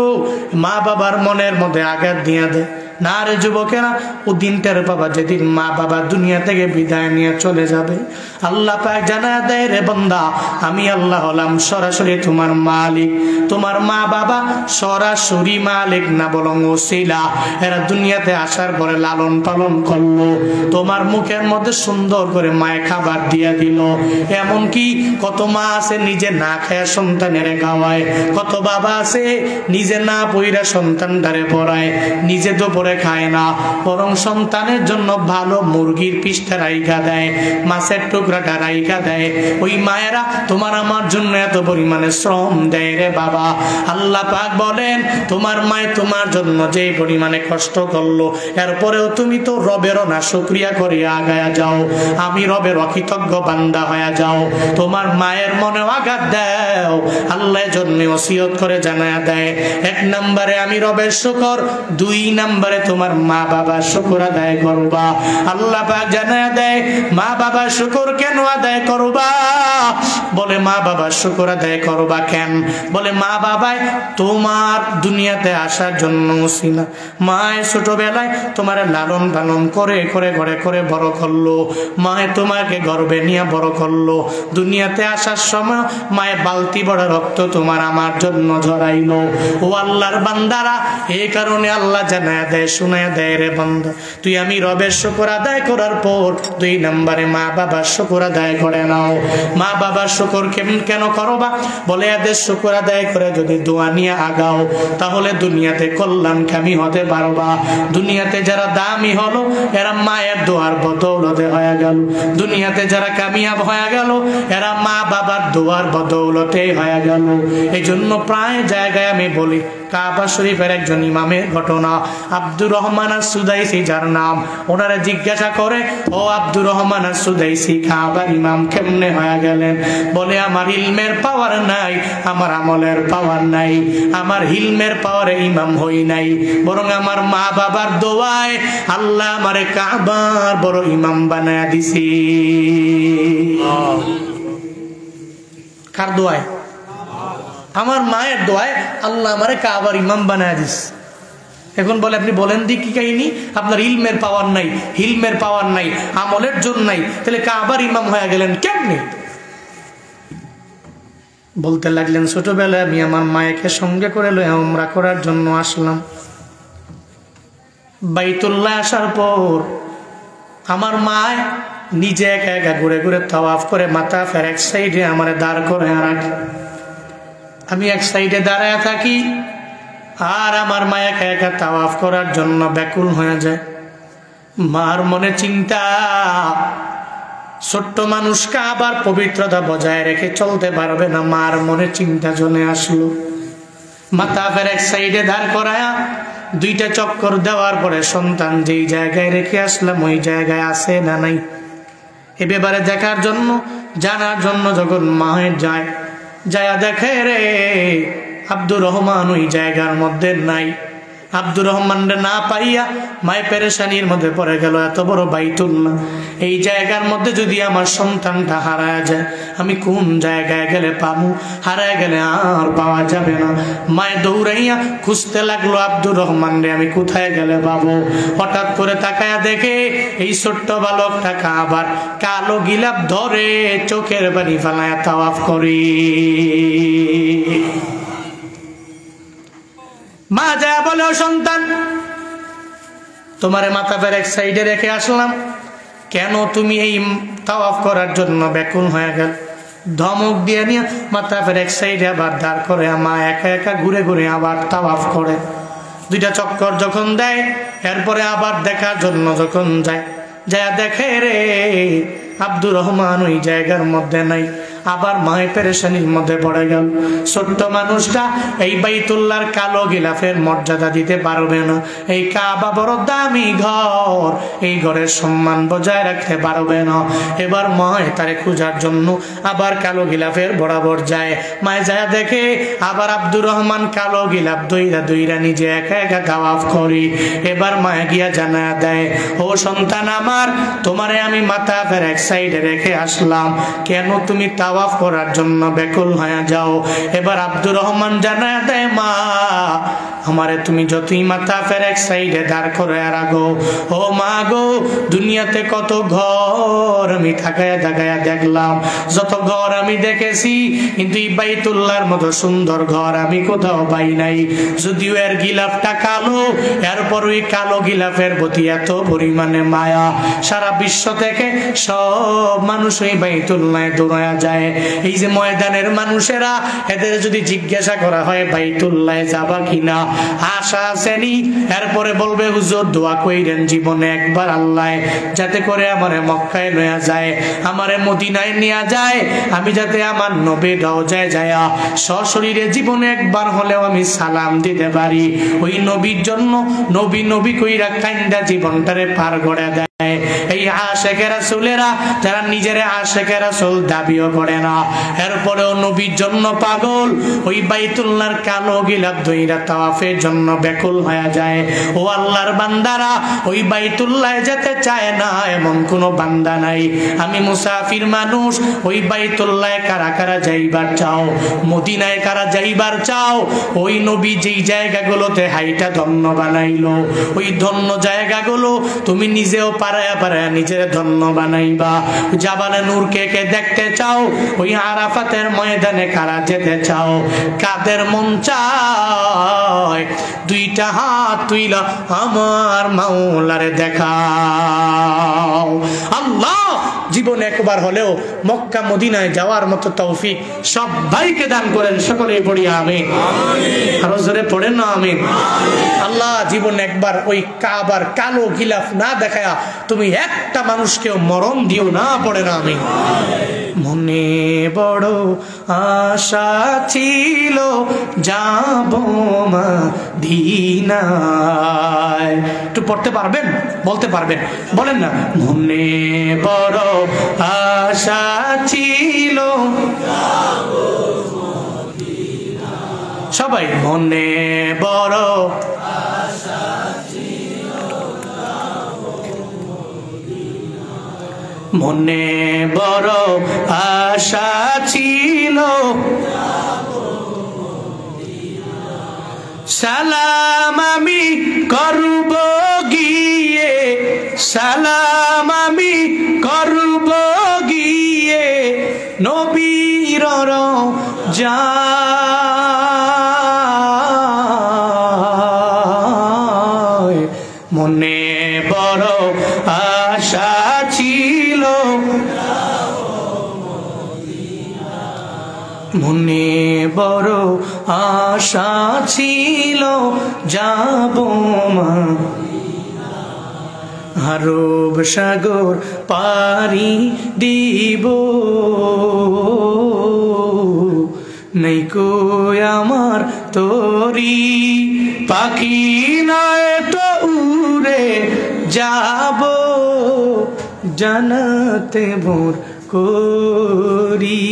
মা বাবার মনের মধ্যে আঘাত দিয়া দেয়। না রে যুবকেরা, ও দিনটার বাবা যেদিন মা বাবা দুনিয়া থেকে বিদায় নিয়ে চলে যাবে, আল্লাহ পাক জানায়া দেয় রে বান্দা আমি আল্লাহ হলাম সরাসরি তোমার মালিক। তোমার মা বাবা সরাসরি মালিক না, বরং ওসিলা। এরা দুনিয়াতে আসার পরে লালন পালন করলো, তোমার মুখের মধ্যে সুন্দর করে মায়ে খাবার দিয়া দিল। এমনকি কত মা আছে নিজে না খায়া সন্তানের খাওয়ায়, কত বাবা আছে নিজে না পইরা সন্তানটারে পড়ায়, নিজে তো খায় না, বরং সন্তানের জন্য ভালো মুরগির পিসটা রাইখা দেয়, মাছের টুকরাটা রাইখা দেয়। ওই মায়েরা তোমার আমার জন্য এত পরিমাণে শ্রম দেয় রে বাবা। আল্লাহ পাক বলেন তোমার মায়ে তোমার জন্য যে পরিমাণে কষ্ট করলো, এরপরেও তুমি তো রবেরও না শুকরিয়া করে আগায়া যাও, আমি রবের অকৃতজ্ঞ বান্দা হয়ে যাও। তোমার মায়ের মনে আঘাত দাও, আল্লাহ জন্য ওসিয়ত করে জানায়া দেয়, এক নম্বরে আমি রবের শুকর, দুই নম্বরে তোমার মা বাবার শুকর আদায় করবা। আল্লাহ পাক জানায়া দেয় মা বাবার শুকর কেন আদায় করবা? বলে মা বাবার শুকর আদায় করবা কেন? বলে মা বাবাই তোমার দুনিয়াতে আসার জন্য ছিল। মায়ের ছোটবেলায় তোমার লালন পালন করে করে ঘরে করে বড় করলো, মায়ে তোমাকে গর্বে নিয়ে বড় করলো। দুনিয়াতে আসার সময় মায়ে বালতি বড় রক্ত তোমার আমার জন্য ঝরাইলো। ও আল্লাহর বান্দারা, এই কারণে আল্লাহ জানায়া দেয়, শুনায়া দেয় রে বান্দা, তুই আমি রবের শুকর আদায় করার পর দুই নম্বরে মা বাবার শুকর আদায় করে নাও। মা বাবার শুকর কেন করবা? বলে এদের শুকর আদায় করে যদি দোয়া নিয়ে আগাও, তাহলে দুনিয়াতে কল্যাণকামী হতে পারবা। দুনিয়াতে যারা দামি হলো এরা মায়ের দোয়ার বদৌলতে হয়ে গেল, দুনিয়াতে যারা কামিয়াব হয়ে গেল এরা মা বাবার দোয়ার বদৌলতে হয়ে গেল। এই জন্য প্রায় জায়গায় আমি বলি কাবা শরীফের একজন ইমামের ঘটনা। আব্দুর রহমান আস-সুদাইসি যার নাম, ওনারা জিজ্ঞাসা করে, ও আব্দুর রহমান আস-সুদাইসি, কাবার ইমাম কেমনে হয়ে গেলেন? বলে, আমার ইলমের পাওয়ার নাই, আমার আমলের পাওয়ার নাই, আমার ইলমের পাওয়ারে ইমাম হই নাই, বরং আমার মা বাবার দোয়ায় আল্লাহ আমারে কাবার বড় ইমাম বানায়া দিছি। কার দোয়ায়? আমার মায়ের দোয়ায় আল্লাহ আমারে কাবার ইমাম বানায়া দিছে। এখন বলে, আপনি বলেন দি কি কাহিনী? আপনার ইলমের পাওয়ার নাই, ইলমের পাওয়ার নাই, আমলের জন্য নাই, তাহলে কাবার ইমাম হয়ে গেলেন কেমনে? বলতে লাগলেন, ছোটবেলায় আমি আমার মায়েকে সঙ্গে করে লয়ে উমরা করার জন্য আসলাম। বাইতুল্লাহ আসার পর আমার মা নিজে একা একা ঘুরে ঘুরে তাওয়াফ করে মাথা ফের এক সাইডে আমার দাঁড় করে রাখে। আমি এক সাইডে দাঁড়ায় থাকি, আর আমার মা একা একা তাওয়াফ করার জন্য ব্যাকুল হয়ে যায়। মার মনে চিন্তা, ছোট্ট মানুষ কাবার পবিত্রতা বজায় রেখে চলতে পারবে না। মার মনে চিন্তা চলে আসলো। মাথা ফের এক সাইডে দাঁড় করায়া দুইটা চক্কর দেওয়ার পরে সন্তান যেই জায়গায় রেখে আসলাম ওই জায়গায় আছে না নাই এ ব্যাপারে দেখার জন্য, জানার জন্য যখন মায়ের যায়, যায়া দেখে রে আব্দুর রহমান ওই জায়গার মধ্যে নাই। আব্দুর রহমান না পাইয়া মায় পেরেশানির মধ্যে পড়ে গেল। এত বড় বাইতুল্লাহ, এই জায়গার মধ্যে যদি আমার সন্তানটা হারায় যায়, আমি কোন জায়গায় গেলে পাবো? হারায় গেলে আর পাওয়া যাবে না। মায় দৌড়াইয়া খুঁজতে লাগলো আব্দুর রহমান রে, আমি কোথায় গেলে পাবো? হঠাৎ করে তাকায়া দেখে এই ছোট্ট বালকটা আবার কালো গিলাপ ধরে চোখের বাড়ি ফেলায়া তাওয়াফ করি। মা যায় বলে, ও সন্তান, তোমারে মাথা ফের এক সাইডে রেখে আসলাম, কেন তুমি এই তাওয়াফ করার জন্য ব্যাকুল হয়ে গেল? ধমক দিয়ে নিয়ে মাথা ফের এক সাইডে আবার দাঁড় করে মা একা একা ঘুরে ঘুরে আবার তাওয়াফ করে। দুইটা চক্কর যখন দেয়, এরপরে আবার দেখার জন্য যখন যায়, যা দেখে রে আব্দুর রহমান ওই জায়গার মধ্যে নাই। আবার মায়ের পেরেশানির মধ্যে পড়ে গেল। ছোট্ট মানুষটা এই বাইতুল্লাহর কালো গিলাফের মর্যাদা দিতে পারবে না। এই কাবা বড় দামি ঘর, এই ঘরের সম্মান বজায় রাখতে পারবে না। এবার মায় তারে খোঁজার জন্য আবার কালো গিলাফের বরাবর যায়। মায় যায় দেখে আবার আব্দুর রহমান কালো গিলাফ দইরা দইরা নিজে একা একা তাওয়াফ করি। এবার মায় গিয়া জানা দেয়, ও সন্তান আমার, তোমারে আমি মাথা ফের এক সাইডে রেখে আসলাম, কেন তুমি তাওয়াফ করার জন্য ব্যাকুল হয়ে যাও? এবার আব্দুর রহমান জানা দেয়, মা আমারে তুমি যতই মাথা ফের এক সাইডে দাঁড় করে রাখো, ও মা গো, দুনিয়াতে কত ঘর আমি থাকায়া থাকায়া দেখলাম, যত ঘর আমি দেখেছি, কিন্তু এই বাইতুল্লাহর মতো সুন্দর ঘর আমি কোথাও পাই নাই। যদিও এর গিলাফটা কালো, এরপর ওই কালো গিলাফের প্রতি এত পরিমাণে মায়া, সারা বিশ্ব থেকে সব মানুষ ওই বাইতুল্লাহে দৌড়ায়া যায়। এই যে ময়দানের মানুষেরা, এদের যদি জিজ্ঞাসা করা হয় বাইতুল্লাহে যাবা কিনা, আশা আসেনি, এরপরে বলবে হুজুর দোয়া কইরেন জীবনে একবার আল্লাহ যাতে করে আমারে মক্কায় লইয়া যায়, আমারে মদিনায় নিয়ে যায়, আমি যাতে আমার নবী রওজায় যায়া সশরীরে জীবনে একবার হলেও আমি সালাম দিতে পারি। ওই নবীর জন্য নবী নবী কইরা কাইন্দা জীবনটারে পার করে দেয়। এই আশিকে রাসূলেরা যারা নিজের আশিকে রাসূল দাবিও করে না, এরপরেও নবীর জন্য পাগল, ওই বাইতুল্লাহর কালো গিলাফ দইরা তাওয়াফের জন্য ব্যাকুল হয়ে যায়। ও আল্লাহর বান্দারা, ওই বাইতুল্লাহে যেতে চায় না এমন কোনো বান্দা নাই। আমি মুসাফির মানুষ, ওই বাইতুল্লাহে কারা কারা যাইবার চাও? মদিনায় কারা যাইবার চাও? ওই নবী যেই জায়গাগুলোতে হাইটা ধন্য বানাইলো, ওই ধন্য জায়গাগুলো তুমি নিজেও পারায়া পারায়া নিজের ধন্য বানাইবা। জাবালে নূর কে কে দেখতে চাও? ওই আরাফাতের ময়দানে কারা যেতে চাও? কাদের মন চায় দুইটা হাত তুইলা আমার মাওলারে দেখাও। আল্লাহ জীবনে একবার হলেও মক্কা মদিনায় যাওয়ার মতো তৌফিক সবাইকে দান করেন। সকলেই পড়ি আমিন। আরো জোরে পড়েন না আমিন। আল্লাহ জীবনে একবার ওই কাবার কালো গিলাফ না দেখায়া তুমি একটা মানুষকেও মরণ দিও না, পড়ে না আমিন। মনে বড় আশা ছিল যাব মদিনায়। একটু পড়তে পারবেন, বলতে পারবেন, বলেন না। মনে বড় আশা ছিল, সবাই মনে বড় আশা ছিল, মনে বড় আশা ছিল, সালাম আমি করব গিয়ে, সালাম আমি করব গিয়ে নবীর রওজায়। মনে বড় আশা ছিল, মনে বড় আশা ছিল, যাব আরব সাগর পারি দিব, নেই কো আমার তোরি পাখি নয় তো উড়ে যাব জানাতে ভোর করি।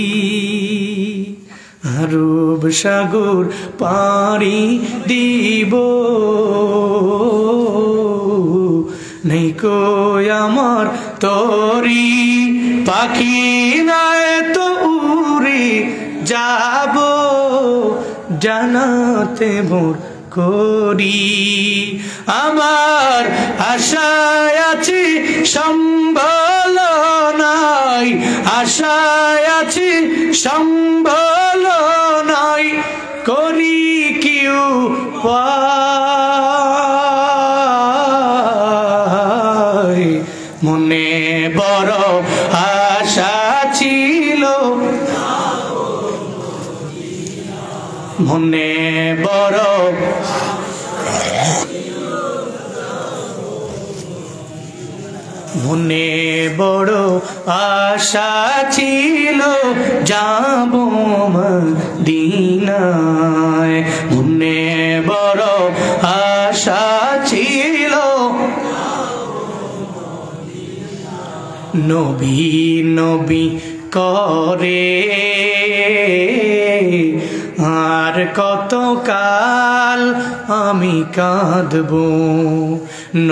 আরব সাগর পারি দিব, নেই কো আমার তোরি পাখি নয় তো উড়ে যাব জানাতে ভোর করি। আমার আশায় আছি সম্বল নাই, আশায় আছি সম্বল নাই, করি কিউ পায়। মনে বড় আশা ছিল, মনে বড় মনে বড় আশা ছিল, যাব মদিনায়। মনে বড় আশা ছিল, নবী নবী করে আর কত কাল আমি কাঁদব,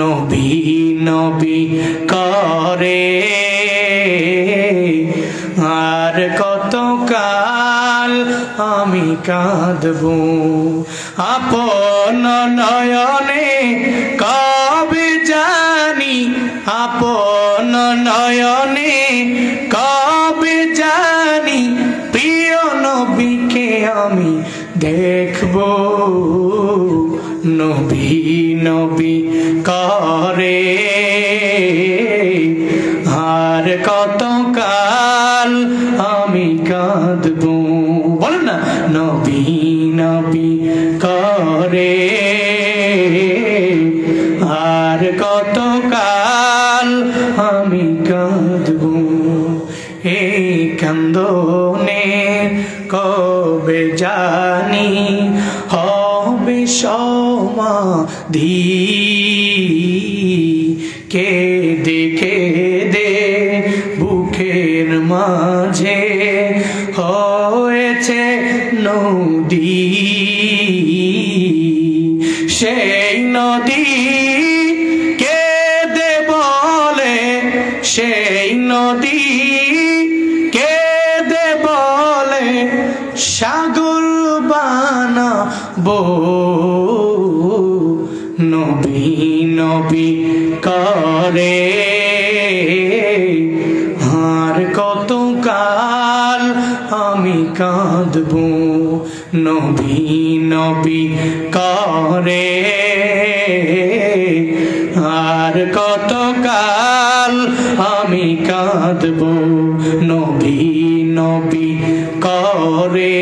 নবী নবী করে আর কত কাল আমি কাঁদব। আপন নয়নে কবে জানি, আপন নয়নে কবে জানি প্রিয় নবীকে আমি দেখব, নবী নবী করে আর কত কাল আমি কাঁদব। বলেন না, নবী নবী করে আর কত কাল আমি কাঁদব। এই কান্দনে কবে জানি হবে সমাধি, কেঁদে কেঁদে বুকের মাঝে হয়েছে নদী, সেই নদী কেঁদে বলে, সেই নদী কেঁদে বলে সাগর বানাবো, নবী নবী করে আর কত কাল আমি কাঁদব, নবী নবী করে আর কত কাল আমি কাঁদব, নবী নবী করে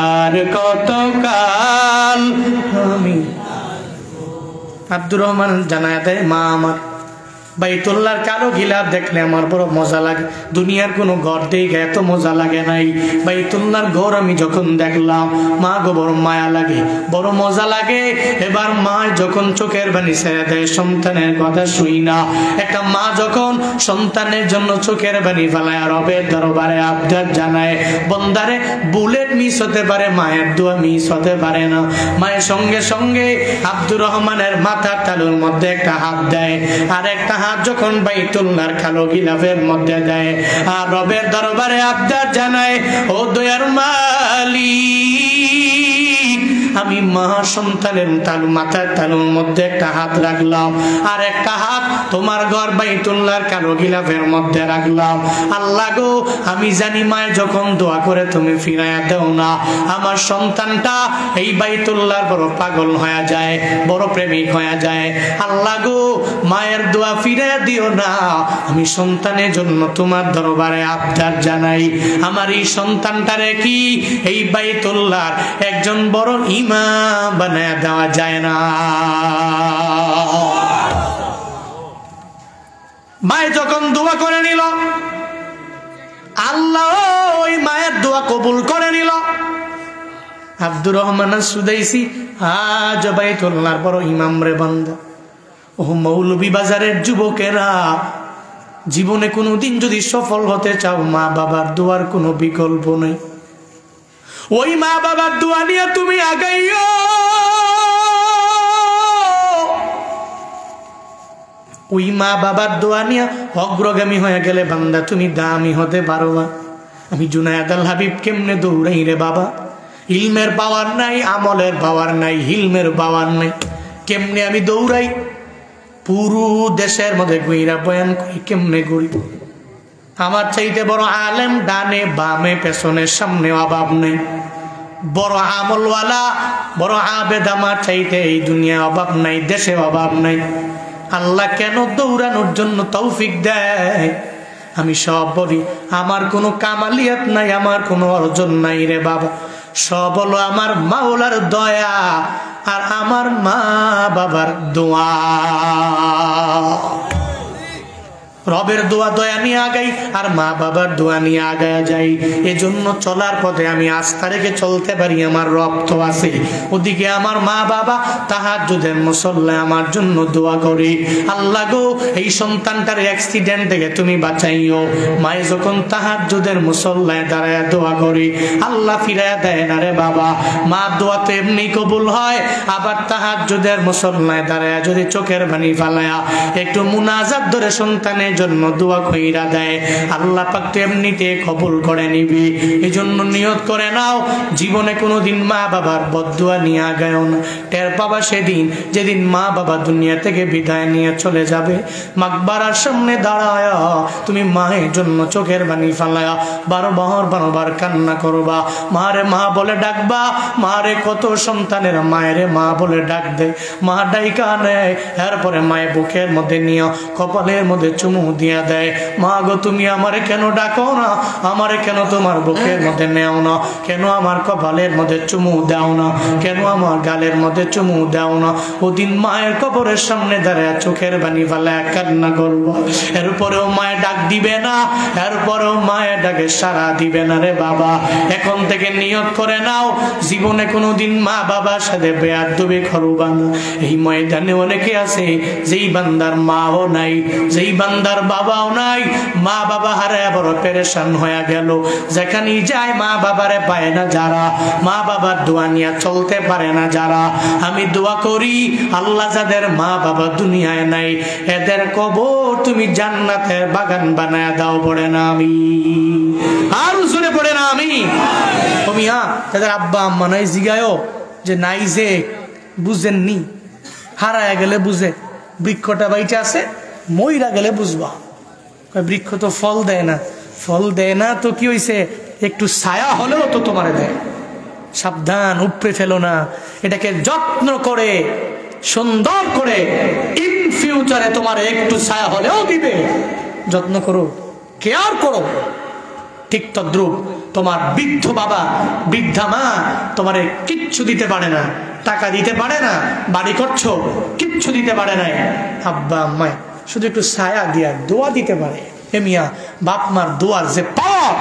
আর কত কাল আমি। আব্দুর রহমান জানায় দেয়, মা আমার বাইতুল্লাহর কালো গিলাফ দেখলে আমার বড় মজা লাগে। দুনিয়ার কোনো ঘর দেখে এত মজা লাগে নাই। বাইতুল্লাহর ঘর আমি যখন দেখলাম, মা গো বড় মায়া লাগে, বড় মজা লাগে। এবার মা যখন চোখের পানি ছেড়ে দেয়, সন্তানের কথা শুই না। একটা মা যখন সন্তানের জন্য চোখের পানি ফেলায়, রবের দরবারে আবদার জানায়, বন্দারে বুলেট মিস হতে পারে, মায়ের দোয়া মিস হতে পারে না। মায়ের সঙ্গে সঙ্গে আব্দুর রহমানের মাথার তালুর মধ্যে একটা হাত দেয়, আর একটা হাত যখন বাইতুল্লাহর কালো গিলাফের মধ্যে দেয়, আর রবের দরবারে আবদার জানায়, ও দয়ার মালিক, আমি মা সন্তানের মাথার তালুর মধ্যে একটা হাত রাখলাম, আর একটা হাত তোমার ঘর বাইতুল্লাহর কালো গিলাফের মধ্যে রাখলাম। আল্লাহ গো, আমি জানি মায়ের যখন দোয়া করে তুমি ফিরাইয়া দেও না, আমার সন্তানটা এই বাইতুল্লাহর বড় পাগল হয়ে যায়, বড় প্রেমিক হয়ে যায়। আল্লাহ গো, মায়ের দোয়া ফিরাইয়া দিও না। আমি সন্তানের জন্য তোমার দরবারে আবদার জানাই, আমার এই সন্তানটারে কি এই বাইতুল্লাহর একজন বড় ইমাম বানায় দেওয়া যায় না? মায়ে যখন দোয়া করে নিল, আল্লাহ ওই মায়ের দোয়া কবুল করে নিল। আব্দুর রহমান সুদাইসি আজ বাইতুল্লাহর বড় ইমাম রে বান্দা। ও মৌলভী বাজারের যুবকেরা, জীবনে কোনোদিন যদি সফল হতে চাও, মা বাবার দোয়ার কোনো বিকল্প নেই। ওই মা বাবার দোয়া নিয়ে তুমি আগাইও। ওই মা বাবার দোয়া নিয়ে অগ্রগামী হয়ে গেলে বান্দা তুমি দামি হতে পারো না। আমি জুনায়েদ আল হাবিব কেমনে দৌড়াই রে বাবা, ইলমের পাওয়ার নাই, আমলের পাওয়ার নাই, হিলমের পাওয়ার নাই, কেমনে আমি দৌড়াই? পুরো দেশের মধ্যে গুইরা বয়ান করি, কেমনে ঘুরি? আমার চাইতে বড় আলেম ডানে বামে পেছনে সামনে অভাব নেই, বড় আমলওয়ালা বড় আবেদ আমার চাইতে এই দুনিয়ায় অভাব নাই, দেশে অভাব নাই। আল্লাহ কেন দৌড়ানোর জন্য তৌফিক দেয়? আমি সব বলি, আমার কোনো কামালিয়াত নাই, আমার কোনো অর্জন নাই রে বাবা, সব হলো আমার মাওলার দয়া আর আমার মা বাবার দোয়া। রবের দোয়া দয়া নিয়ে আগাই, আর মা বাবার দোয়া নিয়ে আগায় যাই। এজন্য চলার পথে আমি আস্থা রেখে চলতে পারি, আমার রব তো আছে। ওদিকে আমার মা বাবা তাহাজ্জুদের মুসল্লায় আমার জন্য দোয়া করি, আল্লাহ গো এই সন্তানটার অ্যাক্সিডেন্ট থেকে তুমি বাঁচাইও। মায়ে যখন তাহাজ্জুদের মুসল্লায় দাঁড়ায় দোয়া করি, আল্লাহ ফিরায় দেয় না রে বাবা। মা দোয়া তো এমনি কবুল হয়, আবার তাহাজ্জুদের মুসল্লায় দাঁড়ায় যদি চোখের পানি ফালায়া একটু মুনাজাত ধরে সন্তানের জন্য দোয়া কইরা দেয়, আল্লাহ পাক তো এমনিতে কবুল করে নিবি। এই জন্য নিয়ত করে নাও, জীবনে কোনোদিন মা বাবার বদদুয়া নিয়ে আগায়ও না। টের পাবা সেদিন যেদিন মা বাবা দুনিয়া থেকে বিদায় নিয়ে চলে যাবে, মাকবারার সামনে দাঁড়ায় তুমি মায়ের জন্য চোখের পানি ফালায়া বারবার কান্না করবা, মারে মা বলে ডাকবা। মারে কত সন্তানের মায়েরে মা বলে ডাক দেয়, মা ডাইকা নেয়, এরপরে মায়ের বুকের মধ্যে নিয়ে কপালের মধ্যে চুমু দিয়া দেয়। মা গো, তুমি আমারে কেন ডাকো না? আমারে কেন তোমার বুকের মধ্যে নেও না? কেন আমার কপালের মধ্যে চুমু দাও না? কেন আমার গালের মধ্যে চুমু দাও না? ওদিন মায়ের কবরের সামনে দাঁড়ায় চোখের পানি ফালায় কান্না করবো। এরপরেও মায়ের ডাক দিবে না, এরপরেও মায়ের ডাকে সাড়া দিবে না রে বাবা। এখন থেকে নিয়ত করে নাও, জীবনে কোনোদিন মা বাবার সাথে বেয়াদবি করবা না। এই ময়দানে অনেকে আছে যেই বান্দার মাও নাই, যেই বান্দার বাবাও নাই, মা বাবা হারায় বড় পেরেশান হয়ে গেল। যেখানেই যায় মা বাবারে পায় না যারা, মা বাবার দোয়া নিয়ে চলতে পারে না যারা, আমি দোয়া করি আল্লাহ যাদের মা বাবা দুনিয়ায় নাই, এদের কবর তুমি জান্নাতের বাগান বানায় দাও। পড়ে না আমি, আর উসুরে পড়ে না আমি। তাদের আব্বা আম্মা নাই, জিগায়ও যে নাই, যে বুঝেননি, হারায় গেলে বুঝে। বৃক্ষটা বাইচে আছে, মইরা গেলে বুঝবা। বৃক্ষ তো ফল দেয় না, ফল দেয় না তো কি হয়েছে, একটু ছায়া হলেও তো তোমারে দেয়। সাবধান, উপড়ে ফেলো না, এটাকে যত্ন করে সুন্দর করে ইন ফিউচারে তোমার একটু ছায়া হলেও দিবে। যত্ন করো, কেয়ার করো। ঠিক তদ্রুপ তোমার বৃদ্ধ বাবা বৃদ্ধা মা তোমারে কিচ্ছু দিতে পারে না, টাকা দিতে পারে না, বাড়ি করছো কিচ্ছু দিতে পারে না, আব্বা আম্মায় শুধু একটু ছায়া দিয়া দোয়া দিতে পারে। হে মিয়া, বাপ মার দোয়ার যে পাওয়ার,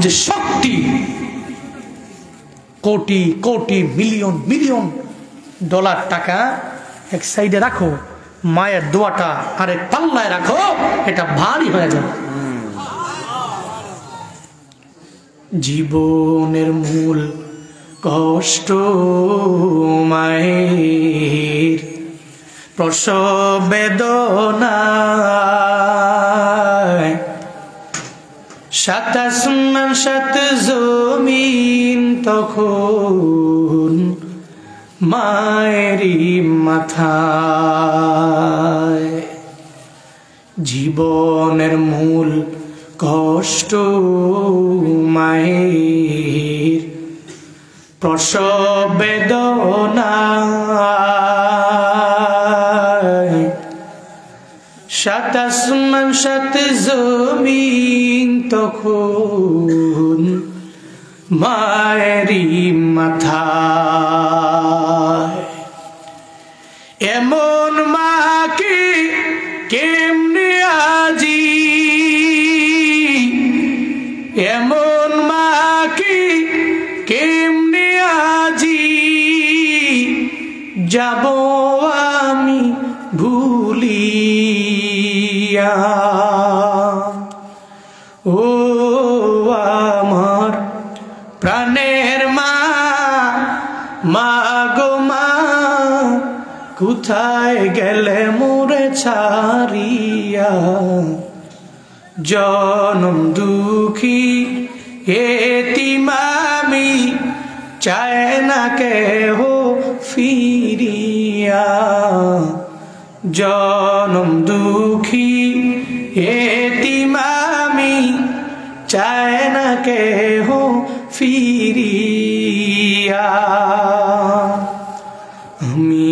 যে শক্তি, crore crore million million dollar টাকা এক সাইডে রাখো, মায়ের দোয়াটা আরেক পাল্লায় রাখো, এটা ভারী হয়ে যাবে। জীবনের মূল কষ্ট মায়ের প্রসব বেদনায়, সাত আসমান সাত জমিন তখন মায়েরই মাথায়। জীবনের মূল কষ্ট মায়ের প্রসব বেদনায়, সাত আসমান সাত জমিন তখন মায়েরই মাথায়। এমন মাকে কেমনে আজি, এমন মাকে কেমনে আজি যাব আমি ভুলিয়া। ও আমার প্রাণের মা, মা গো মা, কোথায় গেলে মোরে ছাড়িয়া। জনম দুঃখী এতিম আমি, চায় না কেহ ফিরিয়া। জনম দুঃখী এতিম আমি, চায় না কেহ ফিরিয়া। আমি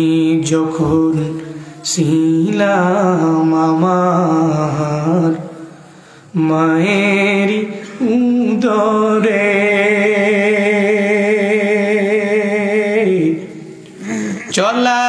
যখন ছিলাম আমার মায়ের উদরে, চলা